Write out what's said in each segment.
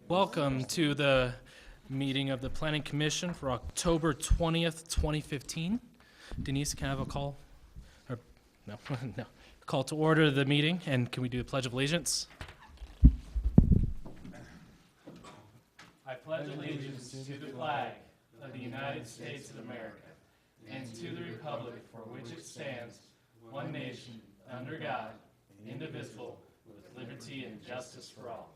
Welcome to the meeting of the Planning Commission for October 20th, 2015. Denise, can I have a call? Or, no, no. Call to order the meeting, and can we do a Pledge of Allegiance? I pledge allegiance to the flag of the United States of America and to the republic for which it stands, one nation, under God, indivisible, with liberty and justice for all.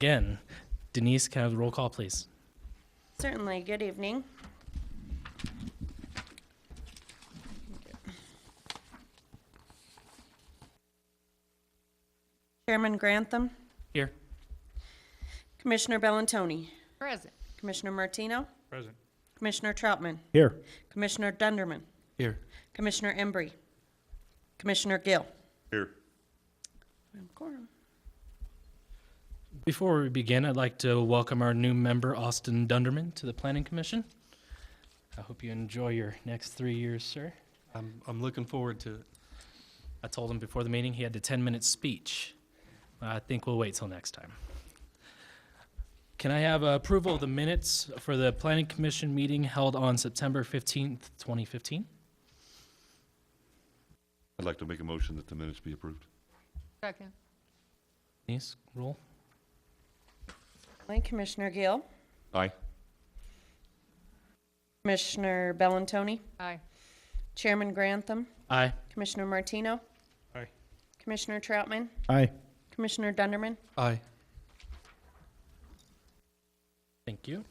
Again, Denise, can I have the roll call, please? Certainly. Good evening. Chairman Grantham, Here. Commissioner Bellantoni, Present. Commissioner Martino, Present. Commissioner Troutman, Here. Commissioner Dunderman, Here. Commissioner Embry, Commissioner Gill. Here. Quorum. Before we begin, I'd like to welcome our new member, Austin Dunderman, to the Planning Commission. I hope you enjoy your next 3 years, sir. I'm looking forward to it. I told him before the meeting he had the 10-minute speech. I think we'll wait till next time. Can I have approval of the minutes for the Planning Commission meeting held on September 15th, 2015? I'd like to make a motion that the minutes be approved. Second. Denise, roll. Commissioner Gill, Aye. Commissioner Bellantoni, Aye. Chairman Grantham, Aye. Commissioner Martino, Aye. Commissioner Troutman, Aye. Commissioner Dunderman. Aye. Thank you.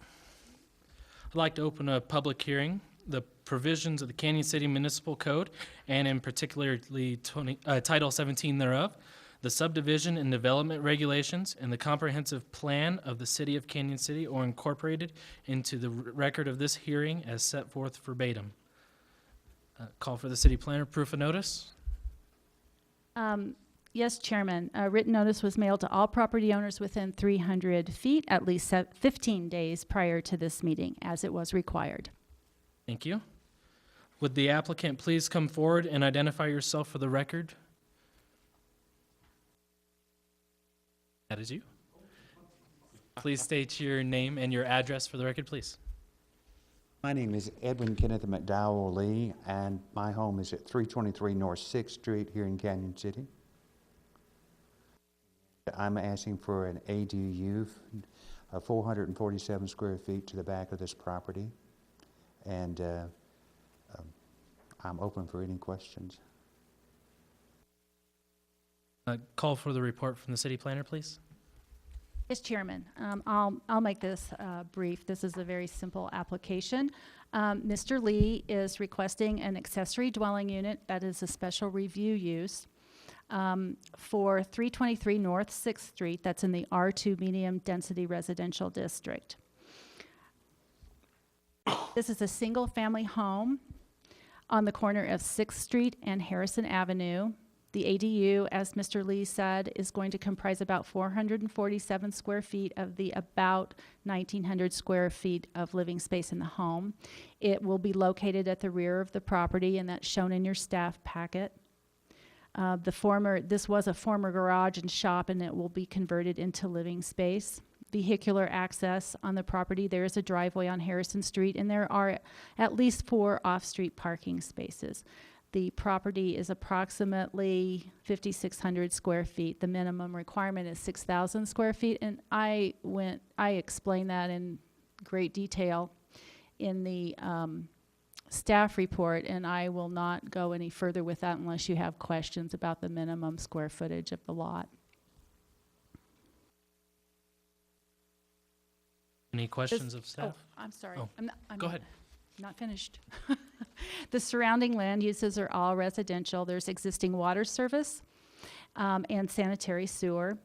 I'd like to open a public hearing. The provisions of the Canyon City Municipal Code, and in particularly Title 17 thereof, the subdivision and development regulations, and the comprehensive plan of the City of Canyon City are incorporated into the record of this hearing as set forth verbatim. Call for the city planner, proof of notice. Yes, Chairman. A written notice was mailed to all property owners within 300 feet at least 15 days prior to this meeting, as it was required. Thank you. Would the applicant please come forward and identify yourself for the record? That is you. Please state your name and your address for the record, please. My name is Edwin Kenneth McDowell Lee, and my home is at 323 North 6th Street here in Canyon City. I'm asking for an ADU of 447 square feet to the back of this property, and I'm open for any questions. Call for the report from the city planner, please. Yes, Chairman. I'll make this brief. This is a very simple application. Mr. Lee is requesting an accessory dwelling unit that is a special review use for 323 North 6th Street. That's in the R2 Medium Density Residential District. This is a single-family home on the corner of 6th Street and Harrison Avenue. The ADU, as Mr. Lee said, is going to comprise about 447 square feet of the about 1,900 square feet of living space in the home. It will be located at the rear of the property, and that's shown in your staff packet. This was a former garage and shop, and it will be converted into living space. Vehicular access on the property. There is a driveway on Harrison Street, and there are at least 4 off-street parking spaces. The property is approximately 5,600 square feet. The minimum requirement is 6,000 square feet, and I explained that in great detail in the staff report, and I will not go any further with that unless you have questions about the minimum square footage of the lot. Any questions of staff? Oh, I'm sorry. Oh, I'm Go ahead. not finished. The surrounding land uses are all residential. There's existing water service and sanitary sewer.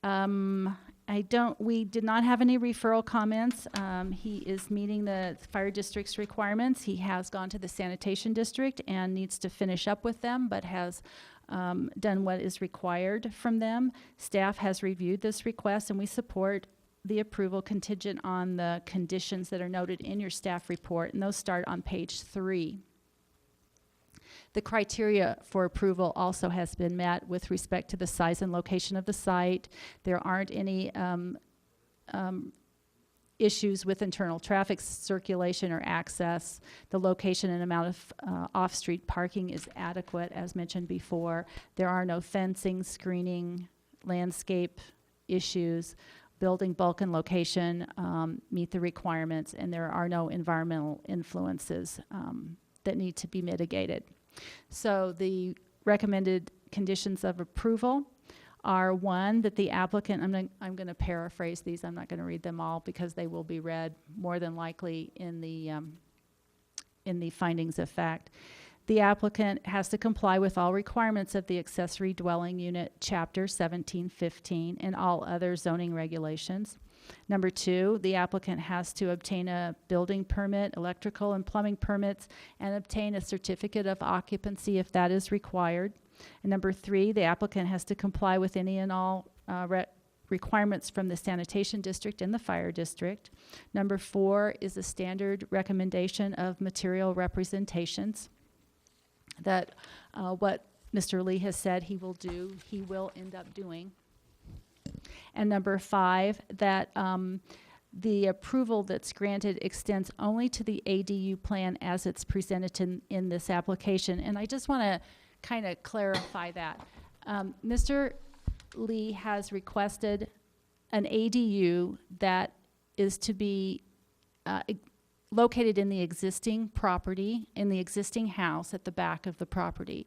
We did not have any referral comments. He is meeting the fire district's requirements. He has gone to the sanitation district and needs to finish up with them, but has done what is required from them. Staff has reviewed this request, and we support the approval contingent on the conditions that are noted in your staff report, and those start on page 3. The criteria for approval also has been met with respect to the size and location of the site. There aren't any issues with internal traffic circulation or access. The location and amount of off-street parking is adequate, as mentioned before. There are no fencing, screening, landscape issues. Building bulk and location meet the requirements, and there are no environmental influences that need to be mitigated. So the recommended conditions of approval are, one, that the applicant, I'm going to paraphrase these, I'm not going to read them all because they will be read more than likely in the findings of fact. The applicant has to comply with all requirements of the accessory dwelling unit chapter 1715 and all other zoning regulations. Number 2, the applicant has to obtain a building permit, electrical and plumbing permits, and obtain a certificate of occupancy if that is required. And number 3, the applicant has to comply with any and all requirements from the sanitation district and the fire district. Number 4 is a standard recommendation of material representations that what Mr. Lee has said he will do, he will end up doing. And number 5, that the approval that's granted extends only to the ADU plan as it's presented in this application. And I just want to kind of clarify that. Mr. Lee has requested an ADU that is to be located in the existing property, in the existing house at the back of the property.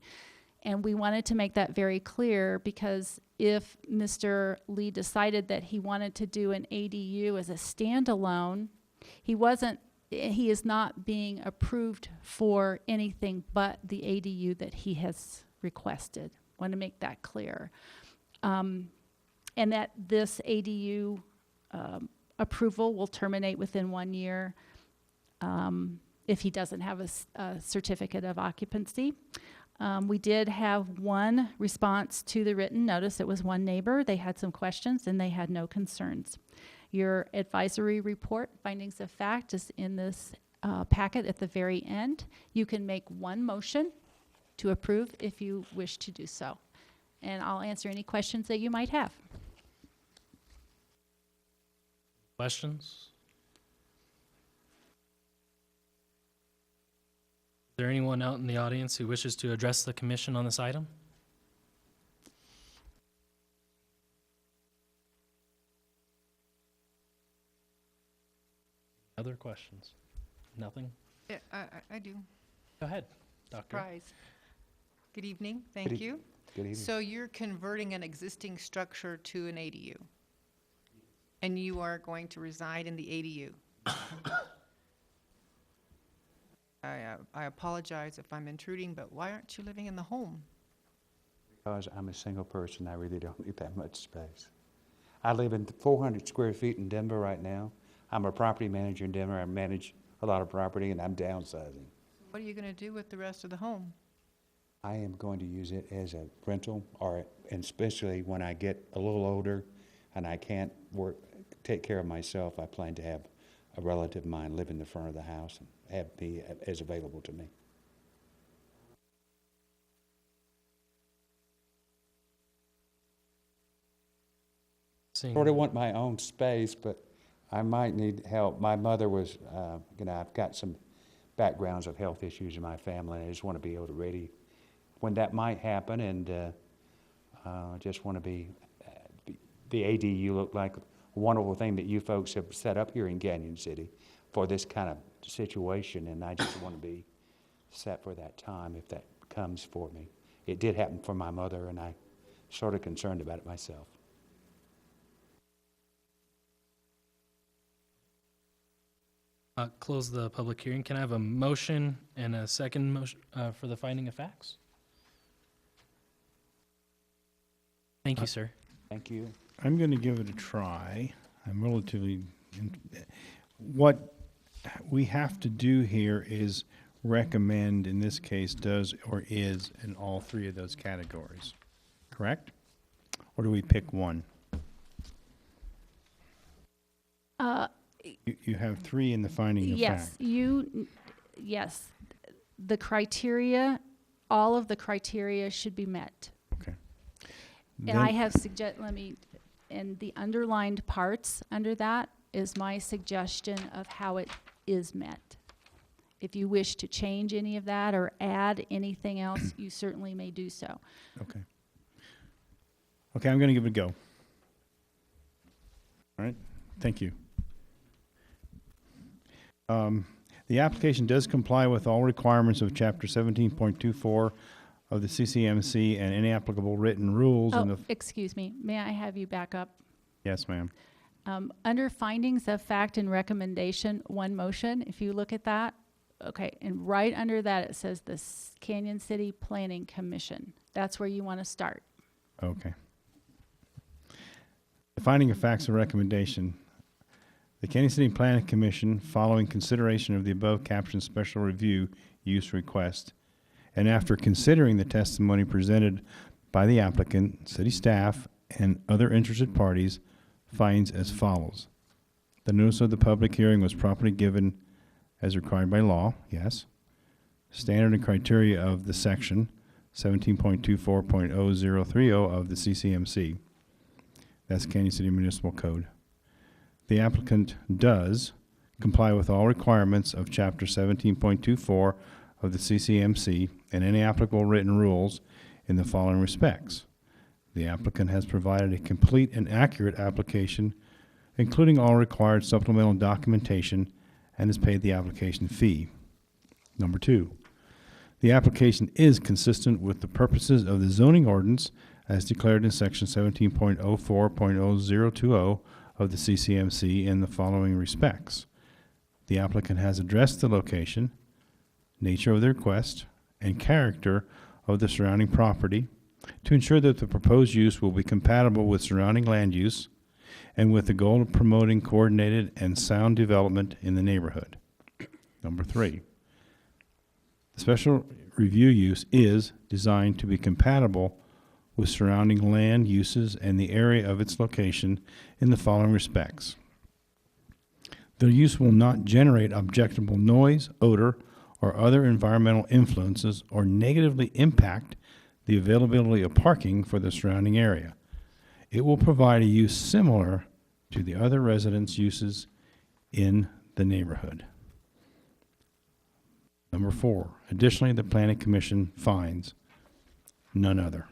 And we wanted to make that very clear because if Mr. Lee decided that he wanted to do an ADU as a standalone, he is not being approved for anything but the ADU that he has requested. Want to make that clear. And that this ADU approval will terminate within 1 year if he doesn't have a certificate of occupancy. We did have one response to the written notice. It was one neighbor. They had some questions and they had no concerns. Your advisory report, findings of fact, is in this packet at the very end. You can make one motion to approve if you wish to do so. And I'll answer any questions that you might have. Questions? Is there anyone out in the audience who wishes to address the commission on this item? Other questions? Nothing? Yeah, I do. Go ahead, Doctor. Surprise. Good evening, thank you. Good evening. So you're converting an existing structure to an ADU? And you are going to reside in the ADU? I apologize if I'm intruding, but why aren't you living in the home? Because I'm a single person, I really don't need that much space. I live in 400 square feet in Denver right now. I'm a property manager in Denver. I manage a lot of property, and I'm downsizing. What are you going to do with the rest of the home? I am going to use it as a rental, and especially when I get a little older and I can't take care of myself, I plan to have a relative of mine live in the front of the house and have me as available to me. Sort of want my own space, but I might need help. My mother was, I've got some backgrounds of health issues in my family, and I just want to be able to ready when that might happen, and just want to be, the ADU looked like a wonderful thing that you folks have set up here in Canyon City for this kind of situation, and I just want to be set for that time if that comes for me. It did happen for my mother, and I'm sort of concerned about it myself. Close the public hearing. Can I have a motion and a second motion for the finding of facts? Thank you, sir. Thank you. I'm going to give it a try. I'm what we have to do here is recommend, in this case, does or is in all three of those categories, correct? Or do we pick one? You have three in the finding of fact. Yes, the criteria all of the criteria should be met. Okay. And I have and the underlined parts under that is my suggestion of how it is met. If you wish to change any of that or add anything else, you certainly may do so. Okay. Okay, I'm going to give it a go. All right, thank you. The application does comply with all requirements of Chapter 17.24 of the CCMC and any applicable written rules in Oh, the... excuse me, may I have you back up? Yes, ma'am. Under findings of fact and recommendation, one motion, if you look at that, okay, and right under that it says the Canyon City Planning Commission. That's where you want to start. Okay. The finding of facts and recommendation. The Canyon City Planning Commission, following consideration of the above captioned special review use request, and after considering the testimony presented by the applicant, city staff, and other interested parties, finds as follows. The notice of the public hearing was properly given as required by law, yes. Standard and criteria of the section 17.24.0030 of the CCMC. That's Canyon City Municipal Code. The applicant does comply with all requirements of Chapter 17.24 of the CCMC and any applicable written rules in the following respects. The applicant has provided a complete and accurate application, including all required supplemental documentation, and has paid the application fee. Number 2, the application is consistent with the purposes of the zoning ordinance as declared in Section 17.04.0020 of the CCMC in the following respects. The applicant has addressed the location, nature of the request, and character of the surrounding property to ensure that the proposed use will be compatible with surrounding land use and with the goal of promoting coordinated and sound development in the neighborhood. Number 3, the special review use is designed to be compatible with surrounding land uses and the area of its location in the following respects. The use will not generate objectionable noise, odor, or other environmental influences or negatively impact the availability of parking for the surrounding area. It will provide a use similar to the other residence uses in the neighborhood. Number 4, additionally, the Planning Commission finds none other.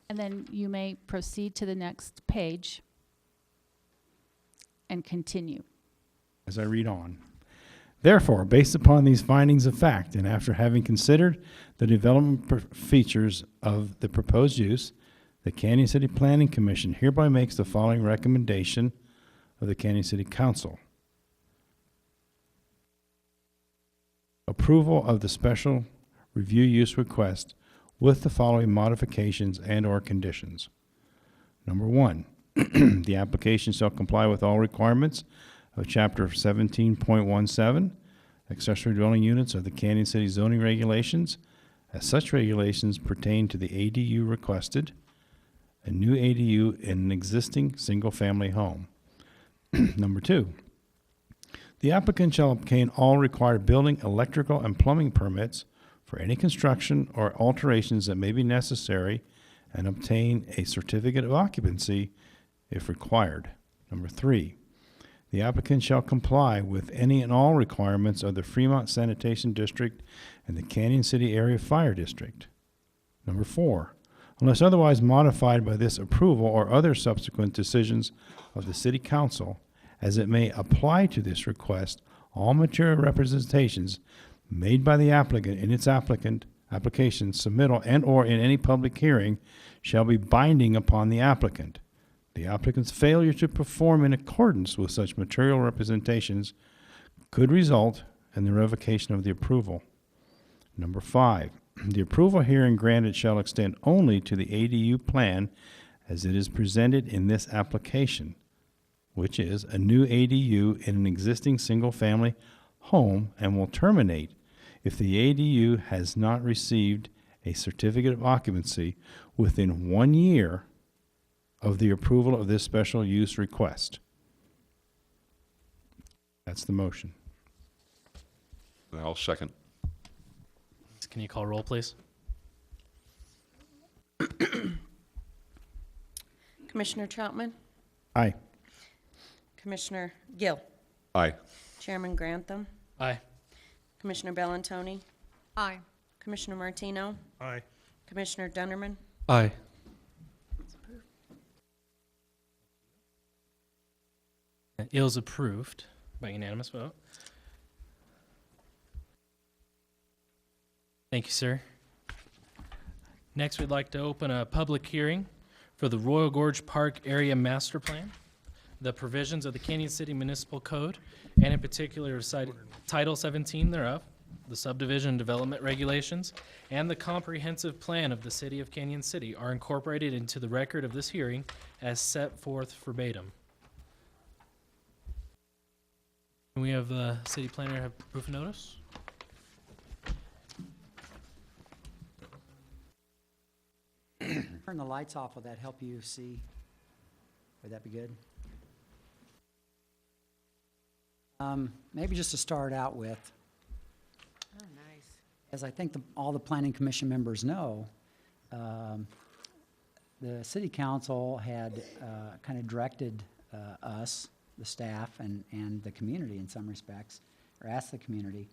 And then you may proceed to the next page and continue. As I read on. Therefore, based upon these findings of fact, and after having considered the development features of the proposed use, the Canyon City Planning Commission hereby makes the following recommendation of the Canyon City Council. Approval of the special review use request with the following modifications and/or conditions. Number 1, the application shall comply with all requirements of Chapter 17.17, accessory dwelling units of the Canyon City zoning regulations, as such regulations pertain to the ADU requested, a new ADU in an existing single-family home. Number 2, the applicant shall obtain all required building, electrical, and plumbing permits for any construction or alterations that may be necessary and obtain a certificate of occupancy if required. Number 3, the applicant shall comply with any and all requirements of the Fremont Sanitation District and the Canyon City Area Fire District. Number 4, unless otherwise modified by this approval or other subsequent decisions of the City Council, as it may apply to this request, all material representations made by the applicant in its application, submittal, and/or in any public hearing shall be binding upon the applicant. The applicant's failure to perform in accordance with such material representations could result in the revocation of the approval. Number 5, the approval herein granted shall extend only to the ADU plan as it is presented in this application, which is a new ADU in an existing single-family home, and will terminate if the ADU has not received a certificate of occupancy within 1 year of the approval of this special use request. That's the motion. I'll second. Can you call roll, please? Commissioner Troutman, Aye. Commissioner Gill, Aye. Chairman Grantham, Aye. Commissioner Bellantoni, Aye. Commissioner Martino, Aye. Commissioner Dunderman, Aye. It is approved by unanimous vote. Thank you, sir. Next, we'd like to open a public hearing for the Royal Gorge Park Area Master Plan, the provisions of the Canyon City Municipal Code, and in particular Title 17 thereof, the subdivision development regulations, and the comprehensive plan of the City of Canyon City are incorporated into the record of this hearing as set forth verbatim. Can we have the city planner have proof of notice? Turn the lights off, will that help you see? Would that be good? Maybe just to start out with, Oh, nice. as I think all the planning commission members know, the city council had kind of directed us, the staff, and the community in some respects, or asked the community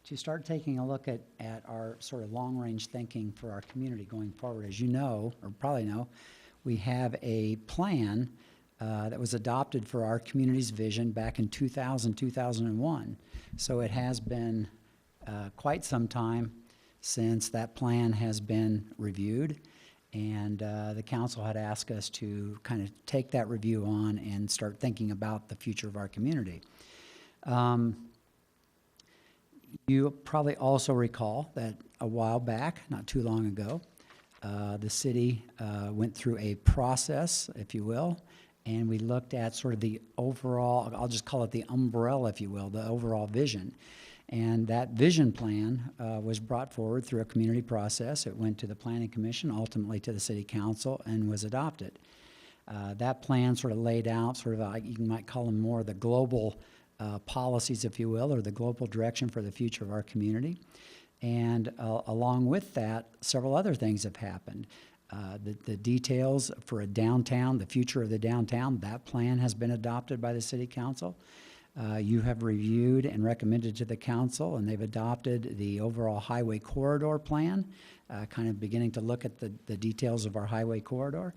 to start taking a look at our sort of long-range thinking for our community going forward. As you know, or probably know, we have a plan that was adopted for our community's vision back in 2000, 2001. So it has been quite some time since that plan has been reviewed, and the council had asked us to kind of take that review on and start thinking about the future of our community. You probably also recall that a while back, not too long ago, the city went through a process, if you will, and we looked at sort of the overall, I'll just call it the umbrella, if you will, the overall vision. And that vision plan was brought forward through a community process. It went to the Planning Commission, ultimately to the City Council, and was adopted. That plan sort of laid out sort of, you might call them more the global policies, if you will, or the global direction for the future of our community. And along with that, several other things have happened. The details for a downtown, the future of the downtown, that plan has been adopted by the City Council. You have reviewed and recommended to the council, and they've adopted the overall highway corridor plan, kind of beginning to look at the details of our highway corridor.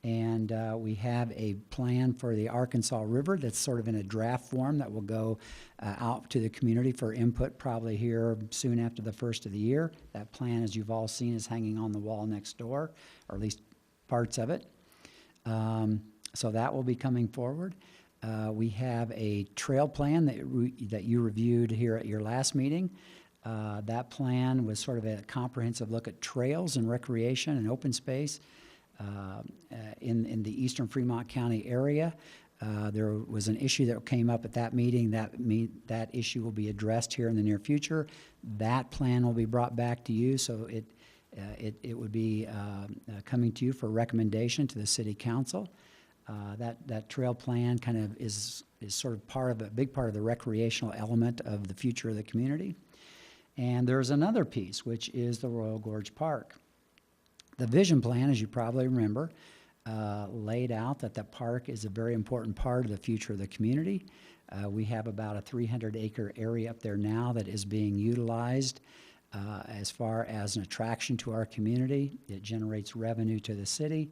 And we have a plan for the Arkansas River that's sort of in a draft form that will go out to the community for input probably here soon after the first of the year. That plan, as you've all seen, is hanging on the wall next door, or at least parts of it. So that will be coming forward. We have a trail plan that you reviewed here at your last meeting. That plan was sort of a comprehensive look at trails and recreation and open space in the eastern Fremont County area. There was an issue that came up at that meeting. That issue will be addressed here in the near future. That plan will be brought back to you, so it would be coming to you for recommendation to the City Council. That trail plan kind of is sort of a big part of the recreational element of the future of the community. And there's another piece, which is the Royal Gorge Park. The vision plan, as you probably remember, laid out that the park is a very important part of the future of the community. We have about a 300-acre area up there now that is being utilized as far as an attraction to our community. It generates revenue to the city.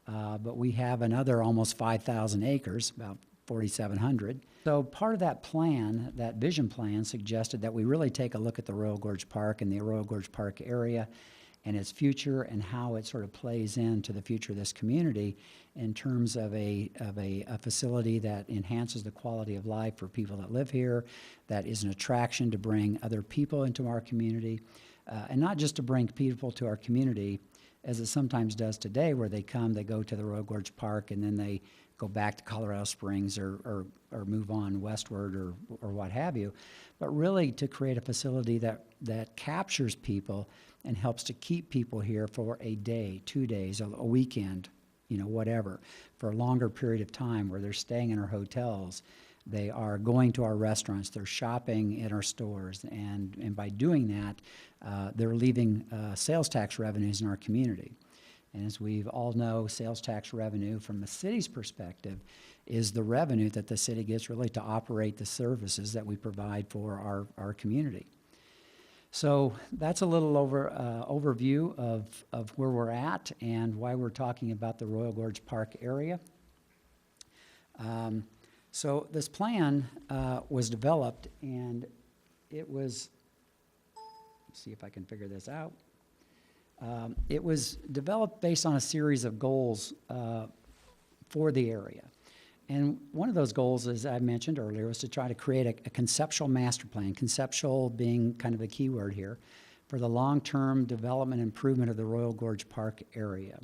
But we have another almost 5,000 acres, about 4,700. So part of that plan, that vision plan, suggested that we really take a look at the Royal Gorge Park and the Royal Gorge Park area and its future and how it sort of plays into the future of this community in terms of a facility that enhances the quality of life for people that live here, that is an attraction to bring other people into our community, and not just to bring people to our community, as it sometimes does today, where they go to the Royal Gorge Park, and then they go back to Colorado Springs or move on westward or what have you, but really to create a facility that captures people and helps to keep people here for a day, 2 days, a weekend, whatever, for a longer period of time where they're staying in our hotels, They are going to our restaurants, they're shopping in our stores, and by doing that, they're leaving sales tax revenues in our community. And as we all know, sales tax revenue from the city's perspective is the revenue that the city gets really to operate the services that we provide for our community. So that's a little overview of where we're at and why we're talking about the Royal Gorge Park area. So this plan was developed, and it was, let's see if I can figure this out. It was developed based on a series of goals for the area. And one of those goals, as I mentioned earlier, was to try to create a conceptual master plan, conceptual being kind of a key word here, for the long-term development and improvement of the Royal Gorge Park area.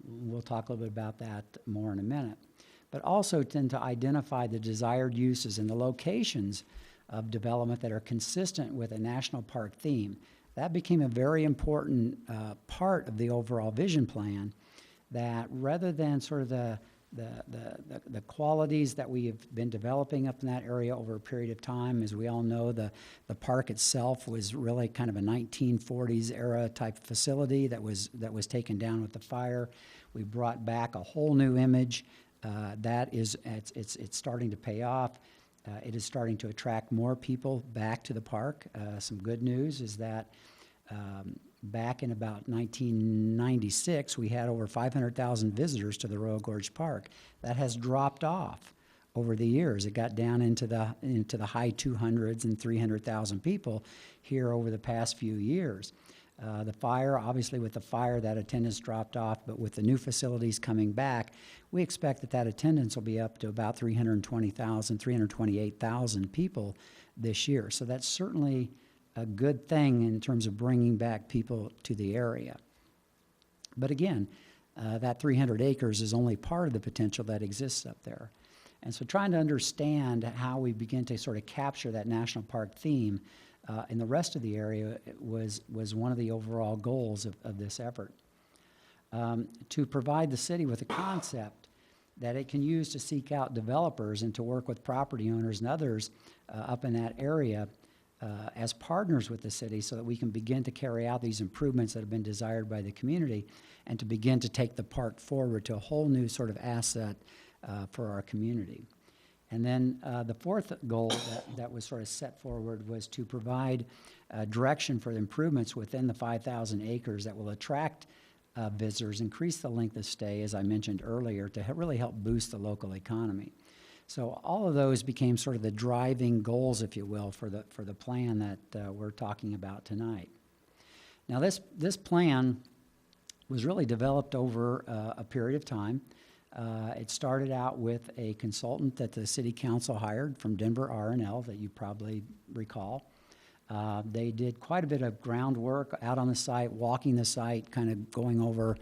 We'll talk a little bit about that more in a minute. But also tend to identify the desired uses and the locations of development that are consistent with a national park theme. That became a very important part of the overall vision plan, that rather than sort of the qualities that we have been developing up in that area over a period of time, as we all know, the park itself was really kind of a 1940s era type facility that was taken down with the fire. We brought back a whole new image. It's starting to pay off. It is starting to attract more people back to the park. Some good news is that back in about 1996, we had over 500,000 visitors to the Royal Gorge Park. That has dropped off over the years. It got down into the high 200s and 300,000 people here over the past few years. The fire, obviously with the fire, that attendance dropped off, but with the new facilities coming back, we expect that attendance will be up to about 320,000, 328,000 people this year. So that's certainly a good thing in terms of bringing back people to the area. But again, that 300 acres is only part of the potential that exists up there. And so trying to understand how we begin to sort of capture that national park theme in the rest of the area was one of the overall goals of this effort. To provide the city with a concept that it can use to seek out developers and to work with property owners and others up in that area as partners with the city, so that we can begin to carry out these improvements that have been desired by the community, and to begin to take the park forward to a whole new sort of asset for our community. And then the fourth goal that was sort of set forward was to provide direction for the improvements within the 5,000 acres that will attract visitors, increase the length of stay, as I mentioned earlier, to really help boost the local economy. So all of those became sort of the driving goals, if you will, for the plan that we're talking about tonight. Now this plan was really developed over a period of time. It started out with a consultant that the city council hired from Denver R&L that you probably recall. They did quite a bit of groundwork out on the site, walking the site, kind of going over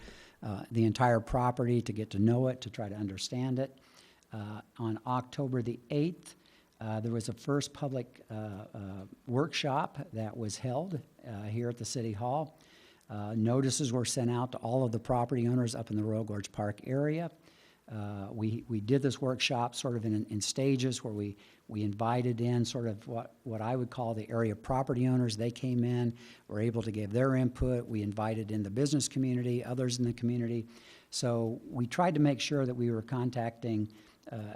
the entire property to get to know it, to try to understand it. On October the 8th, there was a first public workshop that was held here at the City Hall. Notices were sent out to all of the property owners up in the Royal Gorge Park area. We did this workshop sort of in stages, where we invited in sort of what I would call the area property owners. They came in, were able to give their input. We invited in the business community, others in the community. So we tried to make sure that we were contacting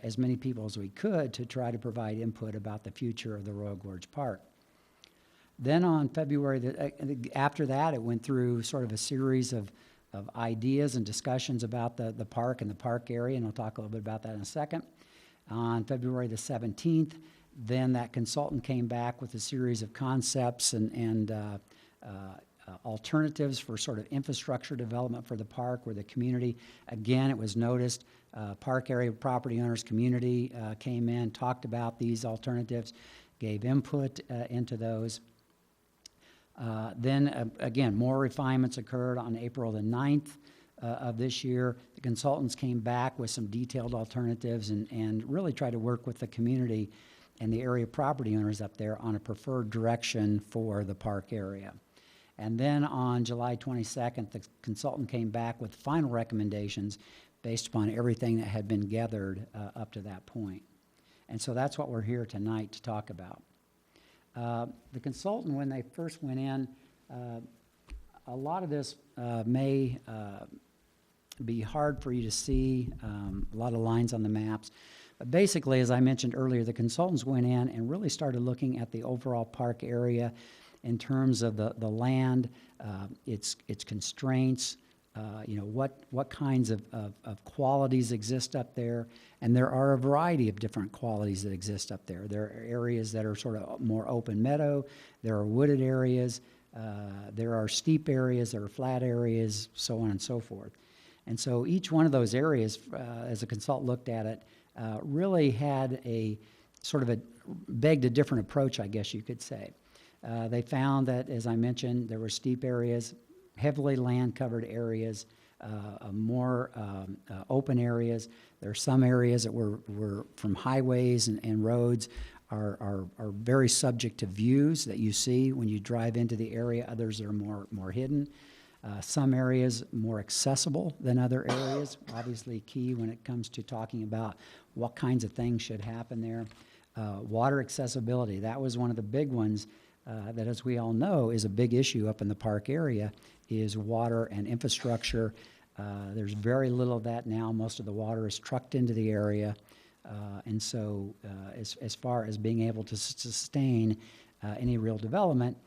as many people as we could to try to provide input about the future of the Royal Gorge Park. Then on February, after that, it went through sort of a series of ideas and discussions about the park and the park area, and I'll talk a little bit about that in a second. On February the 17th, then that consultant came back with a series of concepts and alternatives for sort of infrastructure development for the park, where the community, again, it was noticed, park area property owners, community came in, talked about these alternatives, gave input into those. Then, again, more refinements occurred on April the 9th of this year. The consultants came back with some detailed alternatives and really tried to work with the community and the area property owners up there on a preferred direction for the park area. And then on July 22nd, the consultant came back with final recommendations based upon everything that had been gathered up to that point. And so that's what we're here tonight to talk about. The consultant, when they first went in, a lot of this may be hard for you to see, a lot of lines on the maps. But basically, as I mentioned earlier, the consultants went in and really started looking at the overall park area in terms of the land, its constraints, what kinds of qualities exist up there. And there are a variety of different qualities that exist up there. There are areas that are sort of more open meadow. There are wooded areas. There are steep areas. There are flat areas, so on and so forth. And so each one of those areas, as a consultant looked at it, really had a sort of begged a different approach, I guess you could say. They found that, as I mentioned, there were steep areas, heavily land-covered areas, more open areas. There are some areas that were from highways and roads are very subject to views that you see when you drive into the area. Others are more hidden. Some areas more accessible than other areas, obviously key when it comes to talking about what kinds of things should happen there. Water accessibility, that was one of the big ones that, as we all know, is a big issue up in the park area, is water and infrastructure. There's very little of that now. Most of the water is trucked into the area. And so as far as being able to sustain any real development,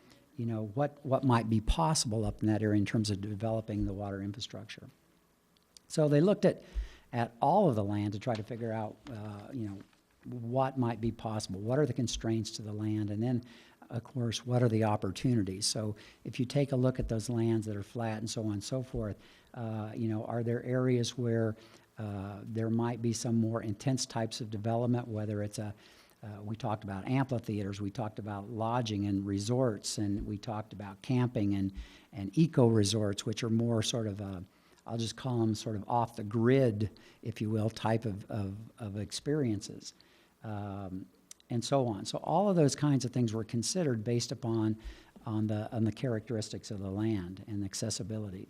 what might be possible up in that area in terms of developing the water infrastructure. So they looked at all of the land to try to figure out, what might be possible. What are the constraints to the land? And then, of course, what are the opportunities? So if you take a look at those lands that are flat and so on and so forth, are there areas where there might be some more intense types of development, whether it's we talked about amphitheaters, we talked about lodging and resorts, and we talked about camping and eco-resorts, which are more sort of, I'll just call them sort of off the grid, if you will, type of experiences, and so on. So all of those kinds of things were considered based upon on the characteristics of the land and accessibility.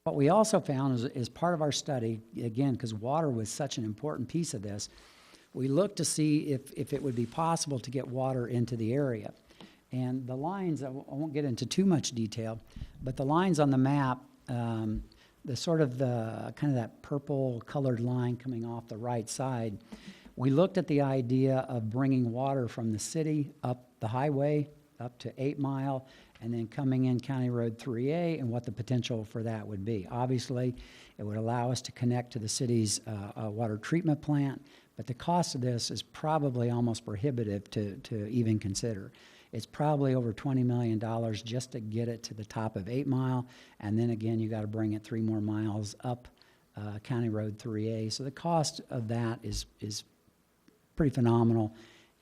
What we also found is part of our study, again, because water was such an important piece of this, we looked to see if it would be possible to get water into the area. And the lines, I won't get into too much detail, but the lines on the map, the sort of the kind of that purple colored line coming off the right side, we looked at the idea of bringing water from the city up the highway up to 8 Mile and then coming in County Road 3A and what the potential for that would be. Obviously, it would allow us to connect to the city's water treatment plant, but the cost of this is probably almost prohibitive to even consider. It's probably over $20 million just to get it to the top of 8 Mile, and then again, you got to bring it 3 more miles up County Road 3A. So the cost of that is pretty phenomenal,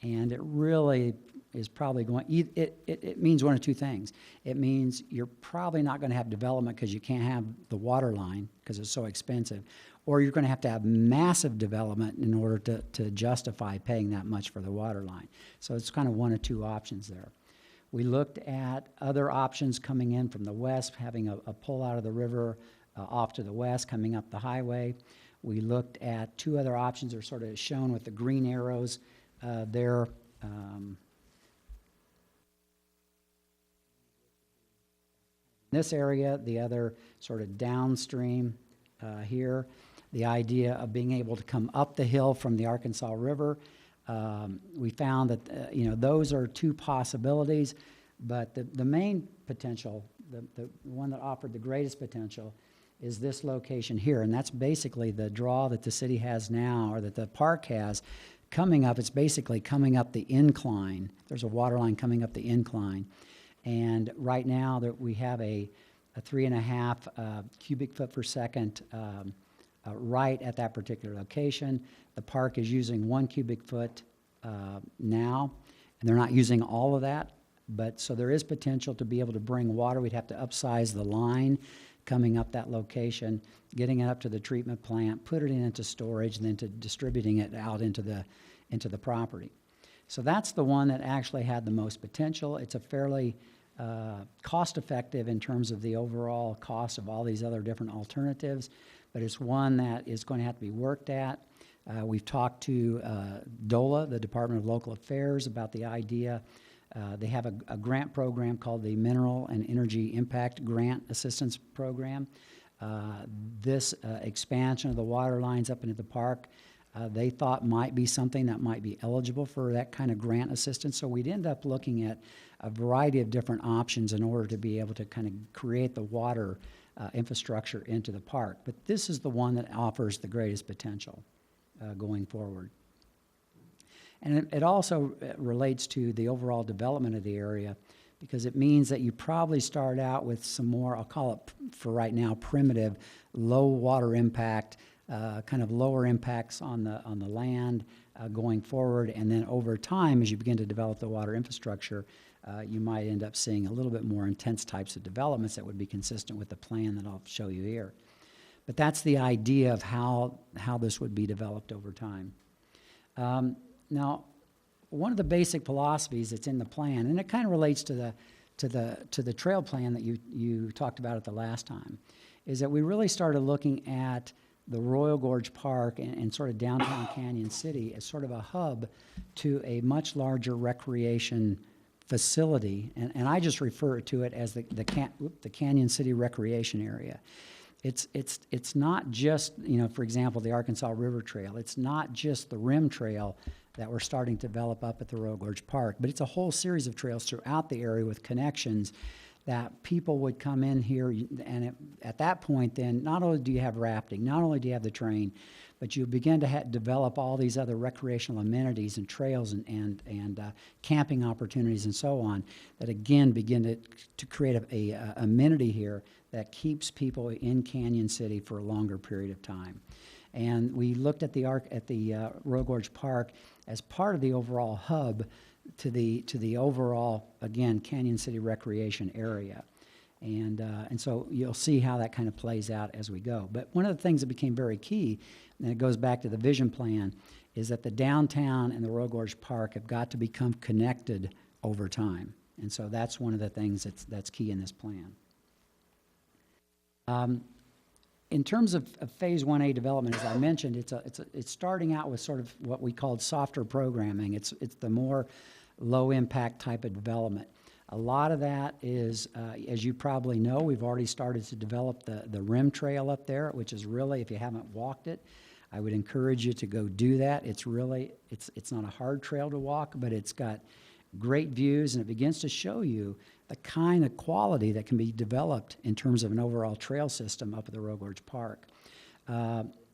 and it really is probably going, it means one of two things. It means you're probably not going to have development because you can't have the water line because it's so expensive, or you're going to have massive development in order to justify paying that much for the water line. So it's kind of one of two options there. We looked at other options coming in from the west, having a pull out of the river off to the west, coming up the highway. We looked at two other options that are sort of shown with the green arrows there. This area, the other sort of downstream here, the idea of being able to come up the hill from the Arkansas River. We found that those are two possibilities, but the main potential, the one that offered the greatest potential, is this location here, and that's basically the draw that the city has now, or that the park has coming up. It's basically coming up the incline. There's a water line coming up the incline. And right now that we have a 3.5 cubic foot per second right at that particular location. The park is using 1 cubic foot now, and they're not using all of that. But so there is potential to be able to bring water. We'd have to upsize the line coming up that location, getting it up to the treatment plant, put it into storage, and then to distributing it out into the property. So that's the one that actually had the most potential. It's a fairly cost-effective in terms of the overall cost of all these other different alternatives, but it's one that is going to have to be worked at. We've talked to DOLA, the Department of Local Affairs, about the idea. They have a grant program called the Mineral and Energy Impact Grant Assistance Program. This expansion of the water lines up into the park, they thought might be something that might be eligible for that kind of grant assistance. So we'd end up looking at a variety of different options in order to be able to kind of create the water infrastructure into the park. But this is the one that offers the greatest potential going forward. And it also relates to the overall development of the area, because it means that you probably start out with some more, I'll call it for right now, primitive, low water impact, kind of lower impacts on the land going forward. And then over time, as you begin to develop the water infrastructure, you might end up seeing a little bit more intense types of developments that would be consistent with the plan that I'll show you here. But that's the idea of how this would be developed over time. Now, one of the basic philosophies that's in the plan, and it kind of relates to the trail plan that you talked about at the last time, is that we really started looking at the Royal Gorge Park and sort of downtown Canyon City as sort of a hub to a much larger recreation facility, and I just refer to it as the Canyon City Recreation Area. It's not just, for example, the Arkansas River Trail. It's not just the Rim Trail that we're starting to develop up at the Royal Gorge Park, but it's a whole series of trails throughout the area with connections that people would come in here, and at that point then, not only do you have rafting, not only do you have the train, but you begin to develop all these other recreational amenities and trails and camping opportunities and so on that again begin to create a amenity here that keeps people in Canyon City for a longer period of time. And we looked at the Royal Gorge Park as part of the overall hub to the overall, again, Canyon City recreation area. And so you'll see how that kind of plays out as we go. But one of the things that became very key, and it goes back to the vision plan, is that the downtown and the Royal Gorge Park have got to become connected over time. And so that's one of the things that's key in this plan. In terms of Phase 1A development, as I mentioned, it's starting out with sort of what we called softer programming. It's the more low-impact type of development. A lot of that is, as you probably know, we've already started to develop the Rim Trail up there, which is really, if you haven't walked it, I would encourage you to go do that. It's really, it's not a hard trail to walk, but it's got great views, and it begins to show you the kind of quality that can be developed in terms of an overall trail system up at the Royal Gorge Park.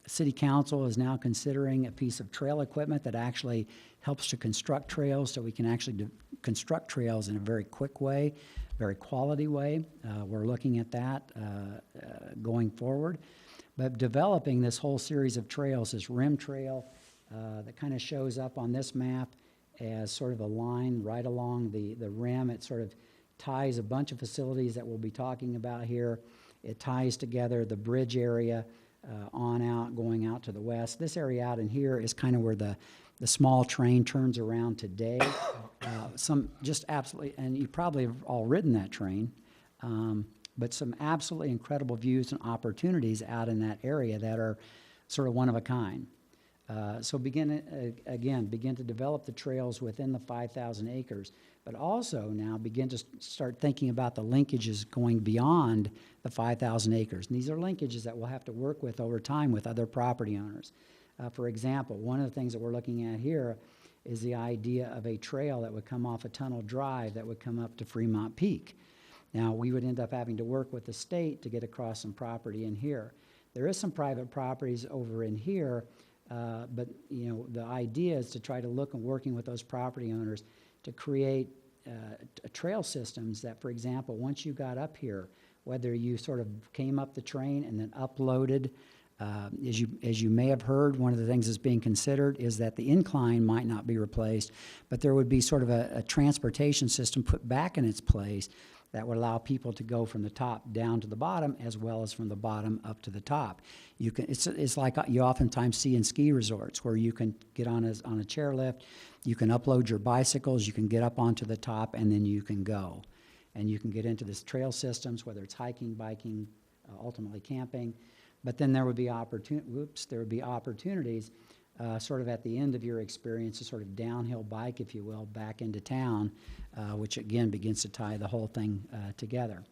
City Council is now considering a piece of trail equipment that actually helps to construct trails, so we can actually construct trails in a very quick way, very quality way. We're looking at that going forward. But developing this whole series of trails, this Rim Trail that kind of shows up on this map as sort of a line right along the rim. It sort of ties a bunch of facilities that we'll be talking about here. It ties together the bridge area on out, going out to the west. This area out in here is kind of where the small train turns around today. Some just absolutely, and you probably have all ridden that train, but some absolutely incredible views and opportunities out in that area that are sort of one of a kind. So begin to develop the trails within the 5,000 acres, but also now begin to start thinking about the linkages going beyond the 5,000 acres. And these are linkages that we'll have to work with over time with other property owners. For example, one of the things that we're looking at here is the idea of a trail that would come off a tunnel drive that would come up to Fremont Peak. Now, we would end up having to work with the state to get across some property in here. There is some private properties over in here, but the idea is to try to look and working with those property owners to create trail systems that, for example, once you got up here, whether you sort of came up the train and then uploaded, as you may have heard, one of the things that's being considered is that the incline might not be replaced, but there would be sort of a transportation system put back in its place that would allow people to go from the top down to the bottom as well as from the bottom up to the top. It's like you oftentimes see in ski resorts where you can get on a chairlift, you can upload your bicycles, you can get up onto the top, and then you can go. And you can get into this trail systems, whether it's hiking, biking, ultimately camping. But then there would be opportunities sort of at the end of your experience, a sort of downhill bike, if you will, back into town, which again begins to tie the whole thing together.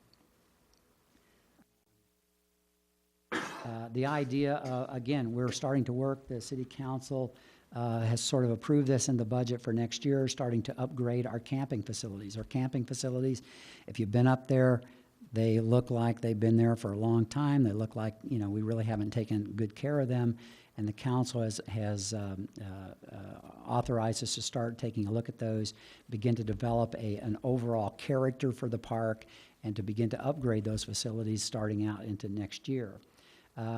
The idea, again, we're starting to work, the city council has sort of approved this in the budget for next year, starting to upgrade our camping facilities. Our camping facilities, if you've been up there, they look like they've been there for a long time. They look like, you know, we really haven't taken good care of them. And the council has authorized us to start taking a look at those, begin to develop an overall character for the park, and to begin to upgrade those facilities starting out into next year.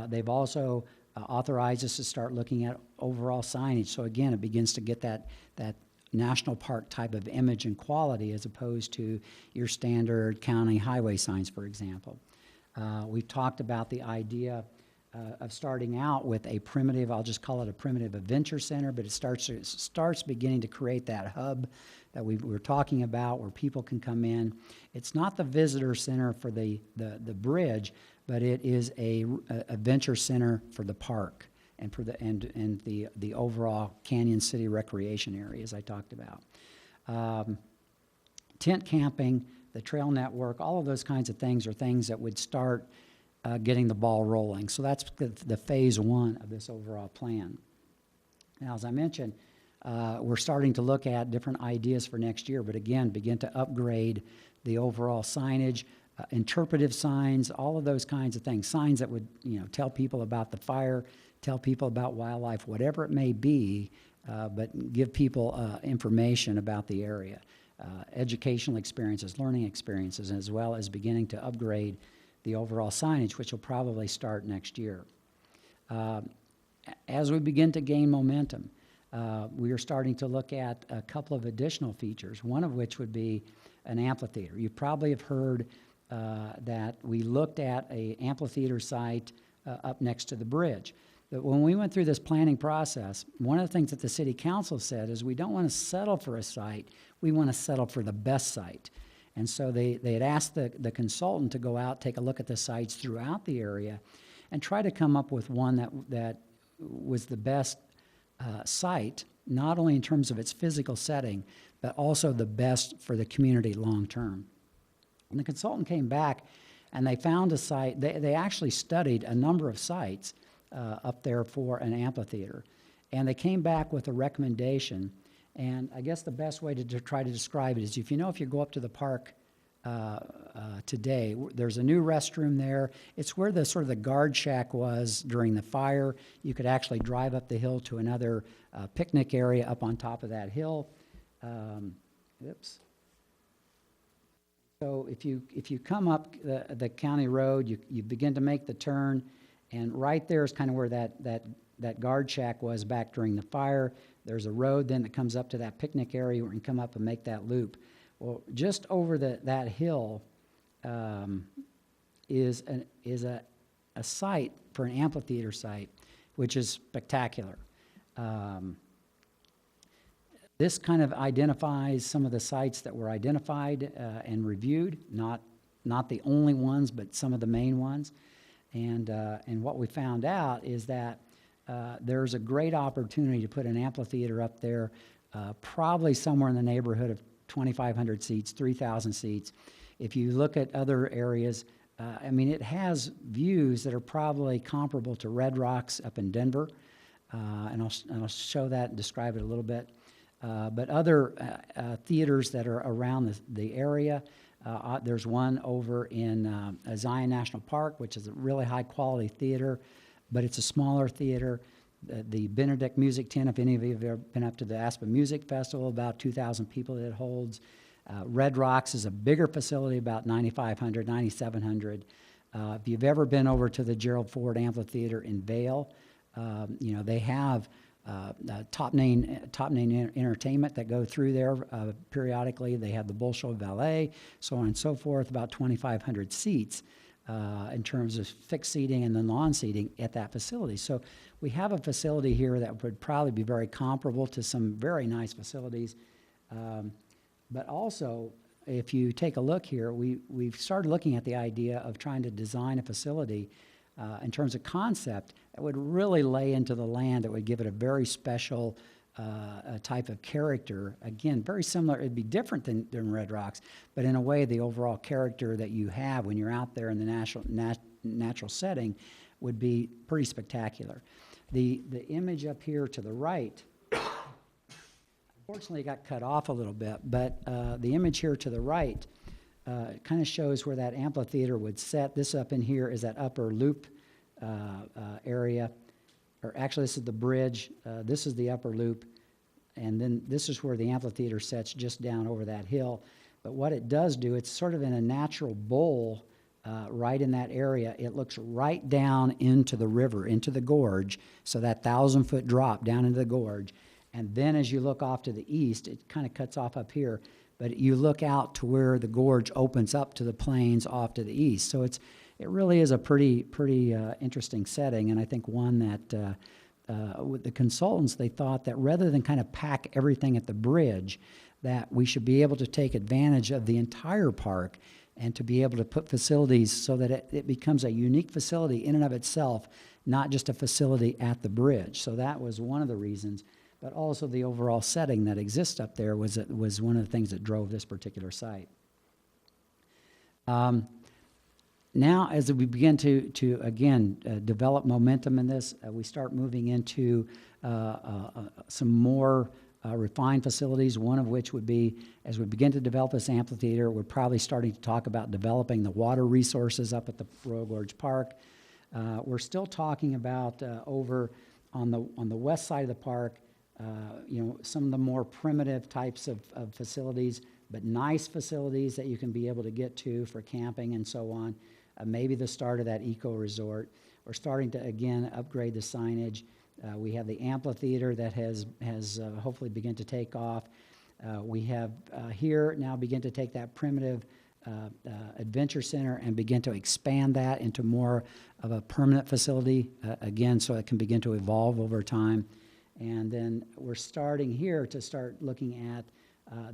They've also authorized us to start looking at overall signage. So again, it begins to get that national park type of image and quality as opposed to your standard county highway signs, for example. We've talked about the idea of starting out with a primitive, I'll just call it a primitive adventure center, but it starts beginning to create that hub that we were talking about where people can come in. It's not the visitor center for the bridge, but it is a adventure center for the park and for the overall Canyon City recreation area, as I talked about. Tent camping, the trail network, all of those kinds of things are things that would start getting the ball rolling. So that's the phase one of this overall plan. Now, as I mentioned, we're starting to look at different ideas for next year, but again, begin to upgrade the overall signage, interpretive signs, all of those kinds of things, signs that would, you know, tell people about the fire, tell people about wildlife, whatever it may be, but give people information about the area, educational experiences, learning experiences, as well as beginning to upgrade the overall signage, which will probably start next year. As we begin to gain momentum, we are starting to look at a couple of additional features, one of which would be an amphitheater. You probably have heard that we looked at an amphitheater site up next to the bridge. But when we went through this planning process, one of the things that the city council said is we don't want to settle for a site, we want to settle for the best site. And so they had asked the consultant to go out, take a look at the sites throughout the area, and try to come up with one that was the best site, not only in terms of its physical setting, but also the best for the community long term. And the consultant came back and they found a site, they actually studied a number of sites up there for an amphitheater. And they came back with a recommendation. And I guess the best way to try to describe it is if you go up to the park today, there's a new restroom there. It's where the sort of the guard shack was during the fire. You could actually drive up the hill to another picnic area up on top of that hill. So if you come up the county road, you begin to make the turn, and right there is kind of where that guard shack was back during the fire. There's a road then that comes up to that picnic area where you can come up and make that loop. Well, just over that hill is a site for an amphitheater site, which is spectacular. This kind of identifies some of the sites that were identified and reviewed, not the only ones, but some of the main ones. And what we found out is that there's a great opportunity to put an amphitheater up there, probably somewhere in the neighborhood of 2,500 seats, 3,000 seats. If you look at other areas, I mean, it has views that are probably comparable to Red Rocks up in Denver, and I'll show that and describe it a little bit. But other theaters that are around the area, there's one over in Zion National Park, which is a really high-quality theater, but it's a smaller theater. The Benedict Music Tent, if any of you have ever been up to the Aspen Music Festival, about 2,000 people that it holds. Red Rocks is a bigger facility, about 9,500, 9,700. If you've ever been over to the Gerald Ford Amphitheater in Vail, they have top name entertainment that go through there periodically. They have the Bolshoi Ballet, so on and so forth, about 2,500 seats in terms of fixed seating and then lawn seating at that facility. So we have a facility here that would probably be very comparable to some very nice facilities. But also, if you take a look here, we've started looking at the idea of trying to design a facility in terms of concept, that would really lay into the land, that would give it a very special a type of character. Again, very similar, it'd be different than Red Rocks, but in a way, the overall character that you have when you're out there in the natural setting would be pretty spectacular. The image up here to the right, unfortunately, it got cut off a little bit, but the image here to the right kind of shows where that amphitheater would set. This up in here is that upper loop area, or actually this is the bridge, this is the upper loop, and then this is where the amphitheater sets just down over that hill. But what it does do, it's sort of in a natural bowl right in that area. It looks right down into the river, into the gorge, so that 1,000-foot drop down into the gorge. And then as you look off to the east, it kind of cuts off up here, but you look out to where the gorge opens up to the plains off to the east. So it really is a pretty interesting setting, and I think one that with the consultants, they thought that rather than kind of pack everything at the bridge, that we should be able to take advantage of the entire park and to be able to put facilities so that it becomes a unique facility in and of itself, not just a facility at the bridge. So that was one of the reasons, but also the overall setting that exists up there was one of the things that drove this particular site. Now, as we begin to again, develop momentum in this, we start moving into some more refined facilities, one of which would be, as we begin to develop this amphitheater, we're probably starting to talk about developing the water resources up at the Royal Gorge Park. We're still talking about over on the west side of the park, some of the more primitive types of facilities, but nice facilities that you can be able to get to for camping and so on. Maybe the start of that eco resort. We're starting to, again, upgrade the signage. We have the amphitheater that has hopefully begun to take off. We have here now begin to take that primitive adventure center and begin to expand that into more of a permanent facility, again, so it can begin to evolve over time. And then we're starting here to start looking at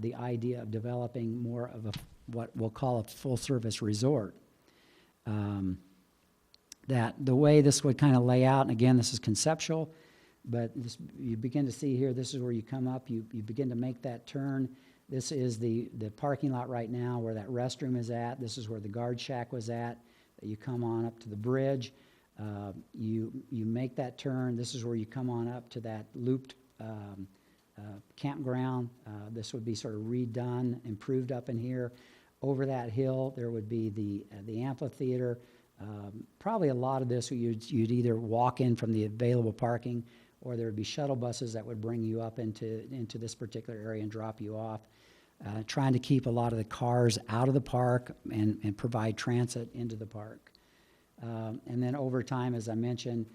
the idea of developing more of what we'll call a full-service resort. That the way this would kind of lay out, and again, this is conceptual, but you begin to see here, this is where you come up, you begin to make that turn. This is the parking lot right now where that restroom is at. This is where the guard shack was at. You come on up to the bridge. You make that turn. This is where you come on up to that looped campground. This would be sort of redone, improved up in here. Over that hill, there would be the amphitheater. Probably a lot of this you'd either walk in from the available parking, or there would be shuttle buses that would bring you up into this particular area and drop you off. Trying to keep a lot of the cars out of the park and provide transit into the park. And then over time, as I mentioned,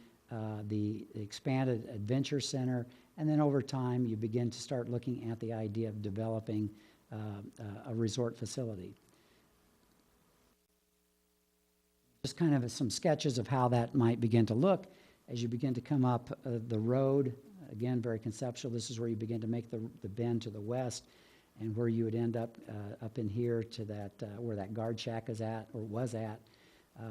the expanded adventure center, and then over time, you begin to start looking at the idea of developing a resort facility. Just kind of some sketches of how that might begin to look as you begin to come up the road. Again, very conceptual. This is where you begin to make the bend to the west, and where you would end up in here to that where that guard shack is at or was at.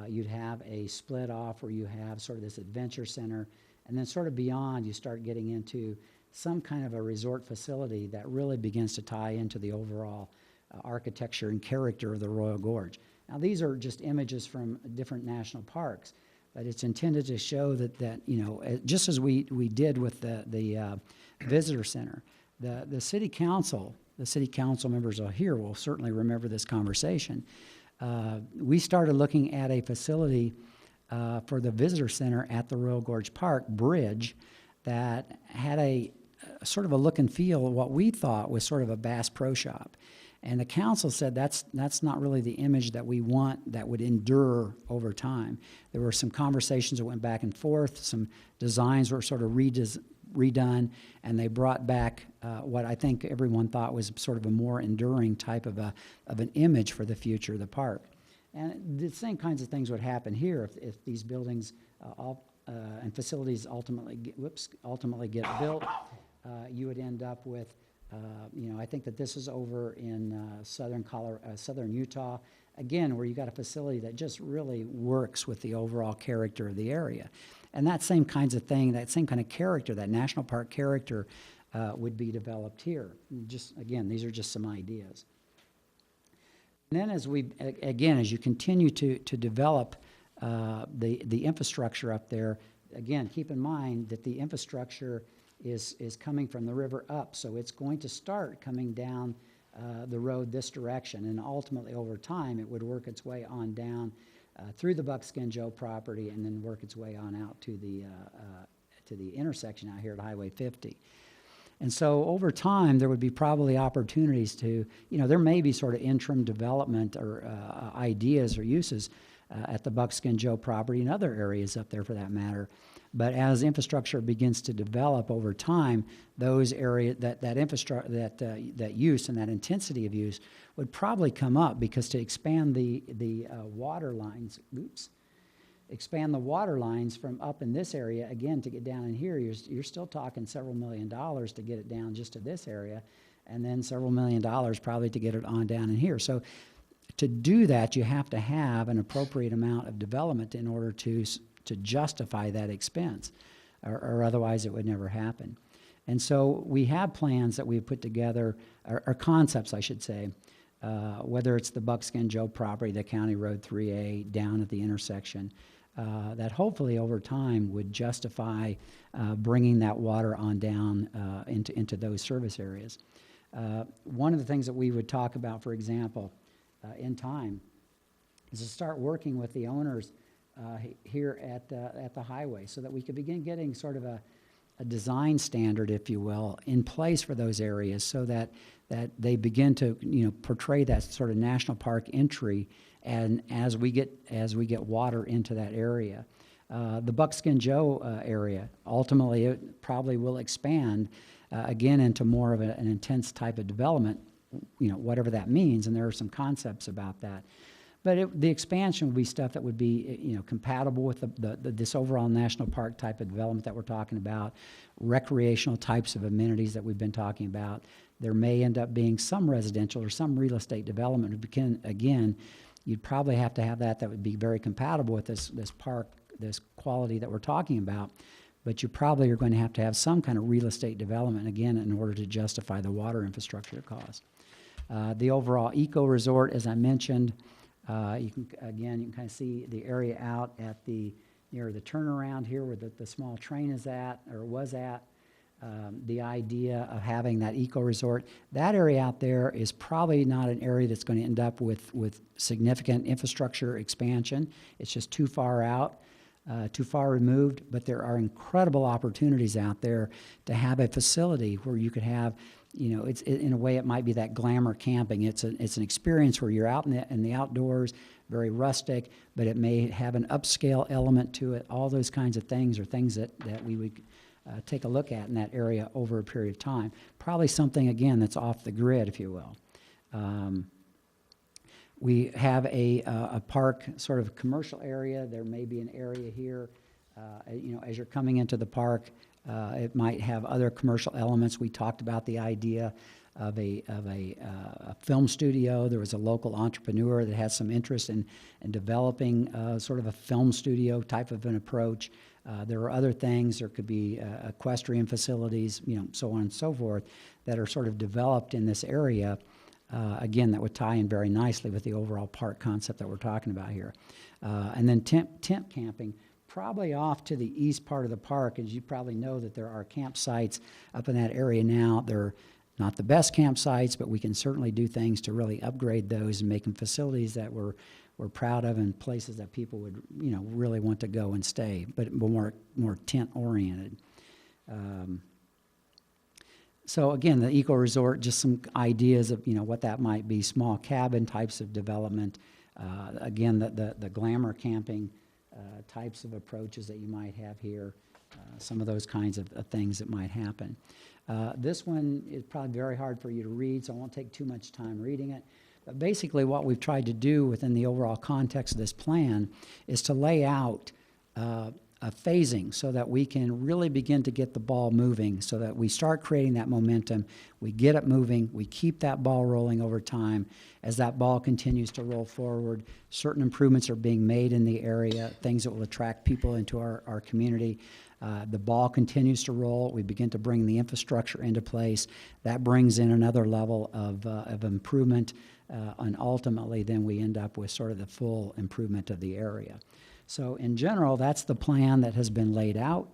You'd have a split off where you have sort of this adventure center, and then sort of beyond you start getting into some kind of a resort facility that really begins to tie into the overall architecture and character of the Royal Gorge. Now, these are just images from different national parks, but it's intended to show that just as we did with the visitor center, the city council members here will certainly remember this conversation. We started looking at a facility for the visitor center at the Royal Gorge Park Bridge that had a sort of a look and feel of what we thought was sort of a Bass Pro Shop. And the council said that's not really the image that we want that would endure over time. There were some conversations that went back and forth, some designs were sort of redone, and they brought back what I think everyone thought was sort of a more enduring type of an image for the future of the park. And the same kinds of things would happen here if these buildings and facilities ultimately get built. You would end up with, I think that this is over in southern Utah. again, where you got a facility that just really works with the overall character of the area. And that same kinds of thing, that same kind of character, that national park character, would be developed here. Just, again, these are just some ideas. And then as you continue to develop the infrastructure up there, again, keep in mind that the infrastructure is coming from the river up, so it's going to start coming down the road this direction, and ultimately over time it would work its way on down through the Buckskin Joe property and then work its way on out to the intersection out here at Highway 50. And so over time, there would be probably opportunities to, there may be sort of interim development or ideas or uses at the Buckskin Joe property and other areas up there for that matter. But as infrastructure begins to develop over time, those areas, that infrastructure, that use and that intensity of use would probably come up, because to expand the water lines, expand the water lines from up in this area, again, to get down in here, you're still talking several $1 million to get it down just to this area, and then several $1 million probably to get it on down in here. So to do that, you have to have an appropriate amount of development in order to justify that expense, or otherwise it would never happen. And so we have plans that we've put together, or concepts, I should say, whether it's the Buckskin Joe property, the County Road 3A down at the intersection, that hopefully over time would justify bringing that water on down into those service areas. One of the things that we would talk about, for example, in time, is to start working with the owners here at the highway, so that we could begin getting sort of a design standard, if you will, in place for those areas, so that they begin to portray that sort of national park entry, and as we get water into that area. The Buckskin Joe area, ultimately it probably will expand again into more of an intense type of development, whatever that means, and there are some concepts about that. But the expansion would be stuff that would be, compatible with this overall national park type of development that we're talking about, recreational types of amenities that we've been talking about. There may end up being some residential or some real estate development. Again, you'd probably have to have that would be very compatible with this park, this quality that we're talking about. But you probably are going to have some kind of real estate development, again, in order to justify the water infrastructure cost. The overall eco resort, as I mentioned, you can kind of see the area out at near the turnaround here where the small train is at, or was at. The idea of having that eco resort, that area out there is probably not an area that's going to end up with significant infrastructure expansion. It's just too far out, too far removed, but there are incredible opportunities out there to have a facility where you could have, in a way it might be that glamour camping. It's an experience where you're out in the outdoors, very rustic, but it may have an upscale element to it. All those kinds of things are things that we would take a look at in that area over a period of time. Probably something, again, that's off the grid, if you will. We have a park, sort of commercial area. There may be an area here, as you're coming into the park, it might have other commercial elements. We talked about the idea of a film studio. There was a local entrepreneur that has some interest in developing sort of a film studio type of an approach. There are other things. There could be equestrian facilities, so on and so forth, that are sort of developed in this area. Again, that would tie in very nicely with the overall park concept that we're talking about here. And then tent camping, probably off to the east part of the park. As you probably know, that there are campsites up in that area now. They're not the best campsites, but we can certainly do things to really upgrade those and make them facilities that we're proud of, and places that people would really want to go and stay, but more tent oriented. So again, the eco resort, just some ideas of what that might be. Small cabin types of development. Again, the glamour camping types of approaches that you might have here. Some of those kinds of things that might happen. This one is probably very hard for you to read, so I won't take too much time reading it. But basically what we've tried to do within the overall context of this plan is to lay out phasing so that we can really begin to get the ball moving, so that we start creating that momentum, we get it moving, we keep that ball rolling over time. As that ball continues to roll forward, certain improvements are being made in the area, things that will attract people into our community. The ball continues to roll. We begin to bring the infrastructure into place. That brings in another level of improvement, and ultimately then we end up with sort of the full improvement of the area. So in general, that's the plan that has been laid out.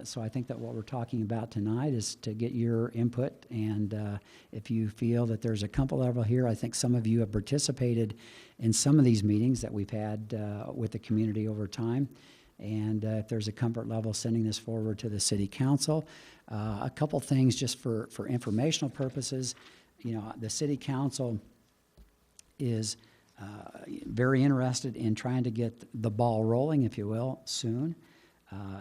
So I think that what we're talking about tonight is to get your input. And if you feel that there's a comfort level here, I think some of you have participated in some of these meetings that we've had with the community over time. And if there's a comfort level sending this forward to the city council. A couple things just for informational purposes. You know, the city council is very interested in trying to get the ball rolling, if you will, soon.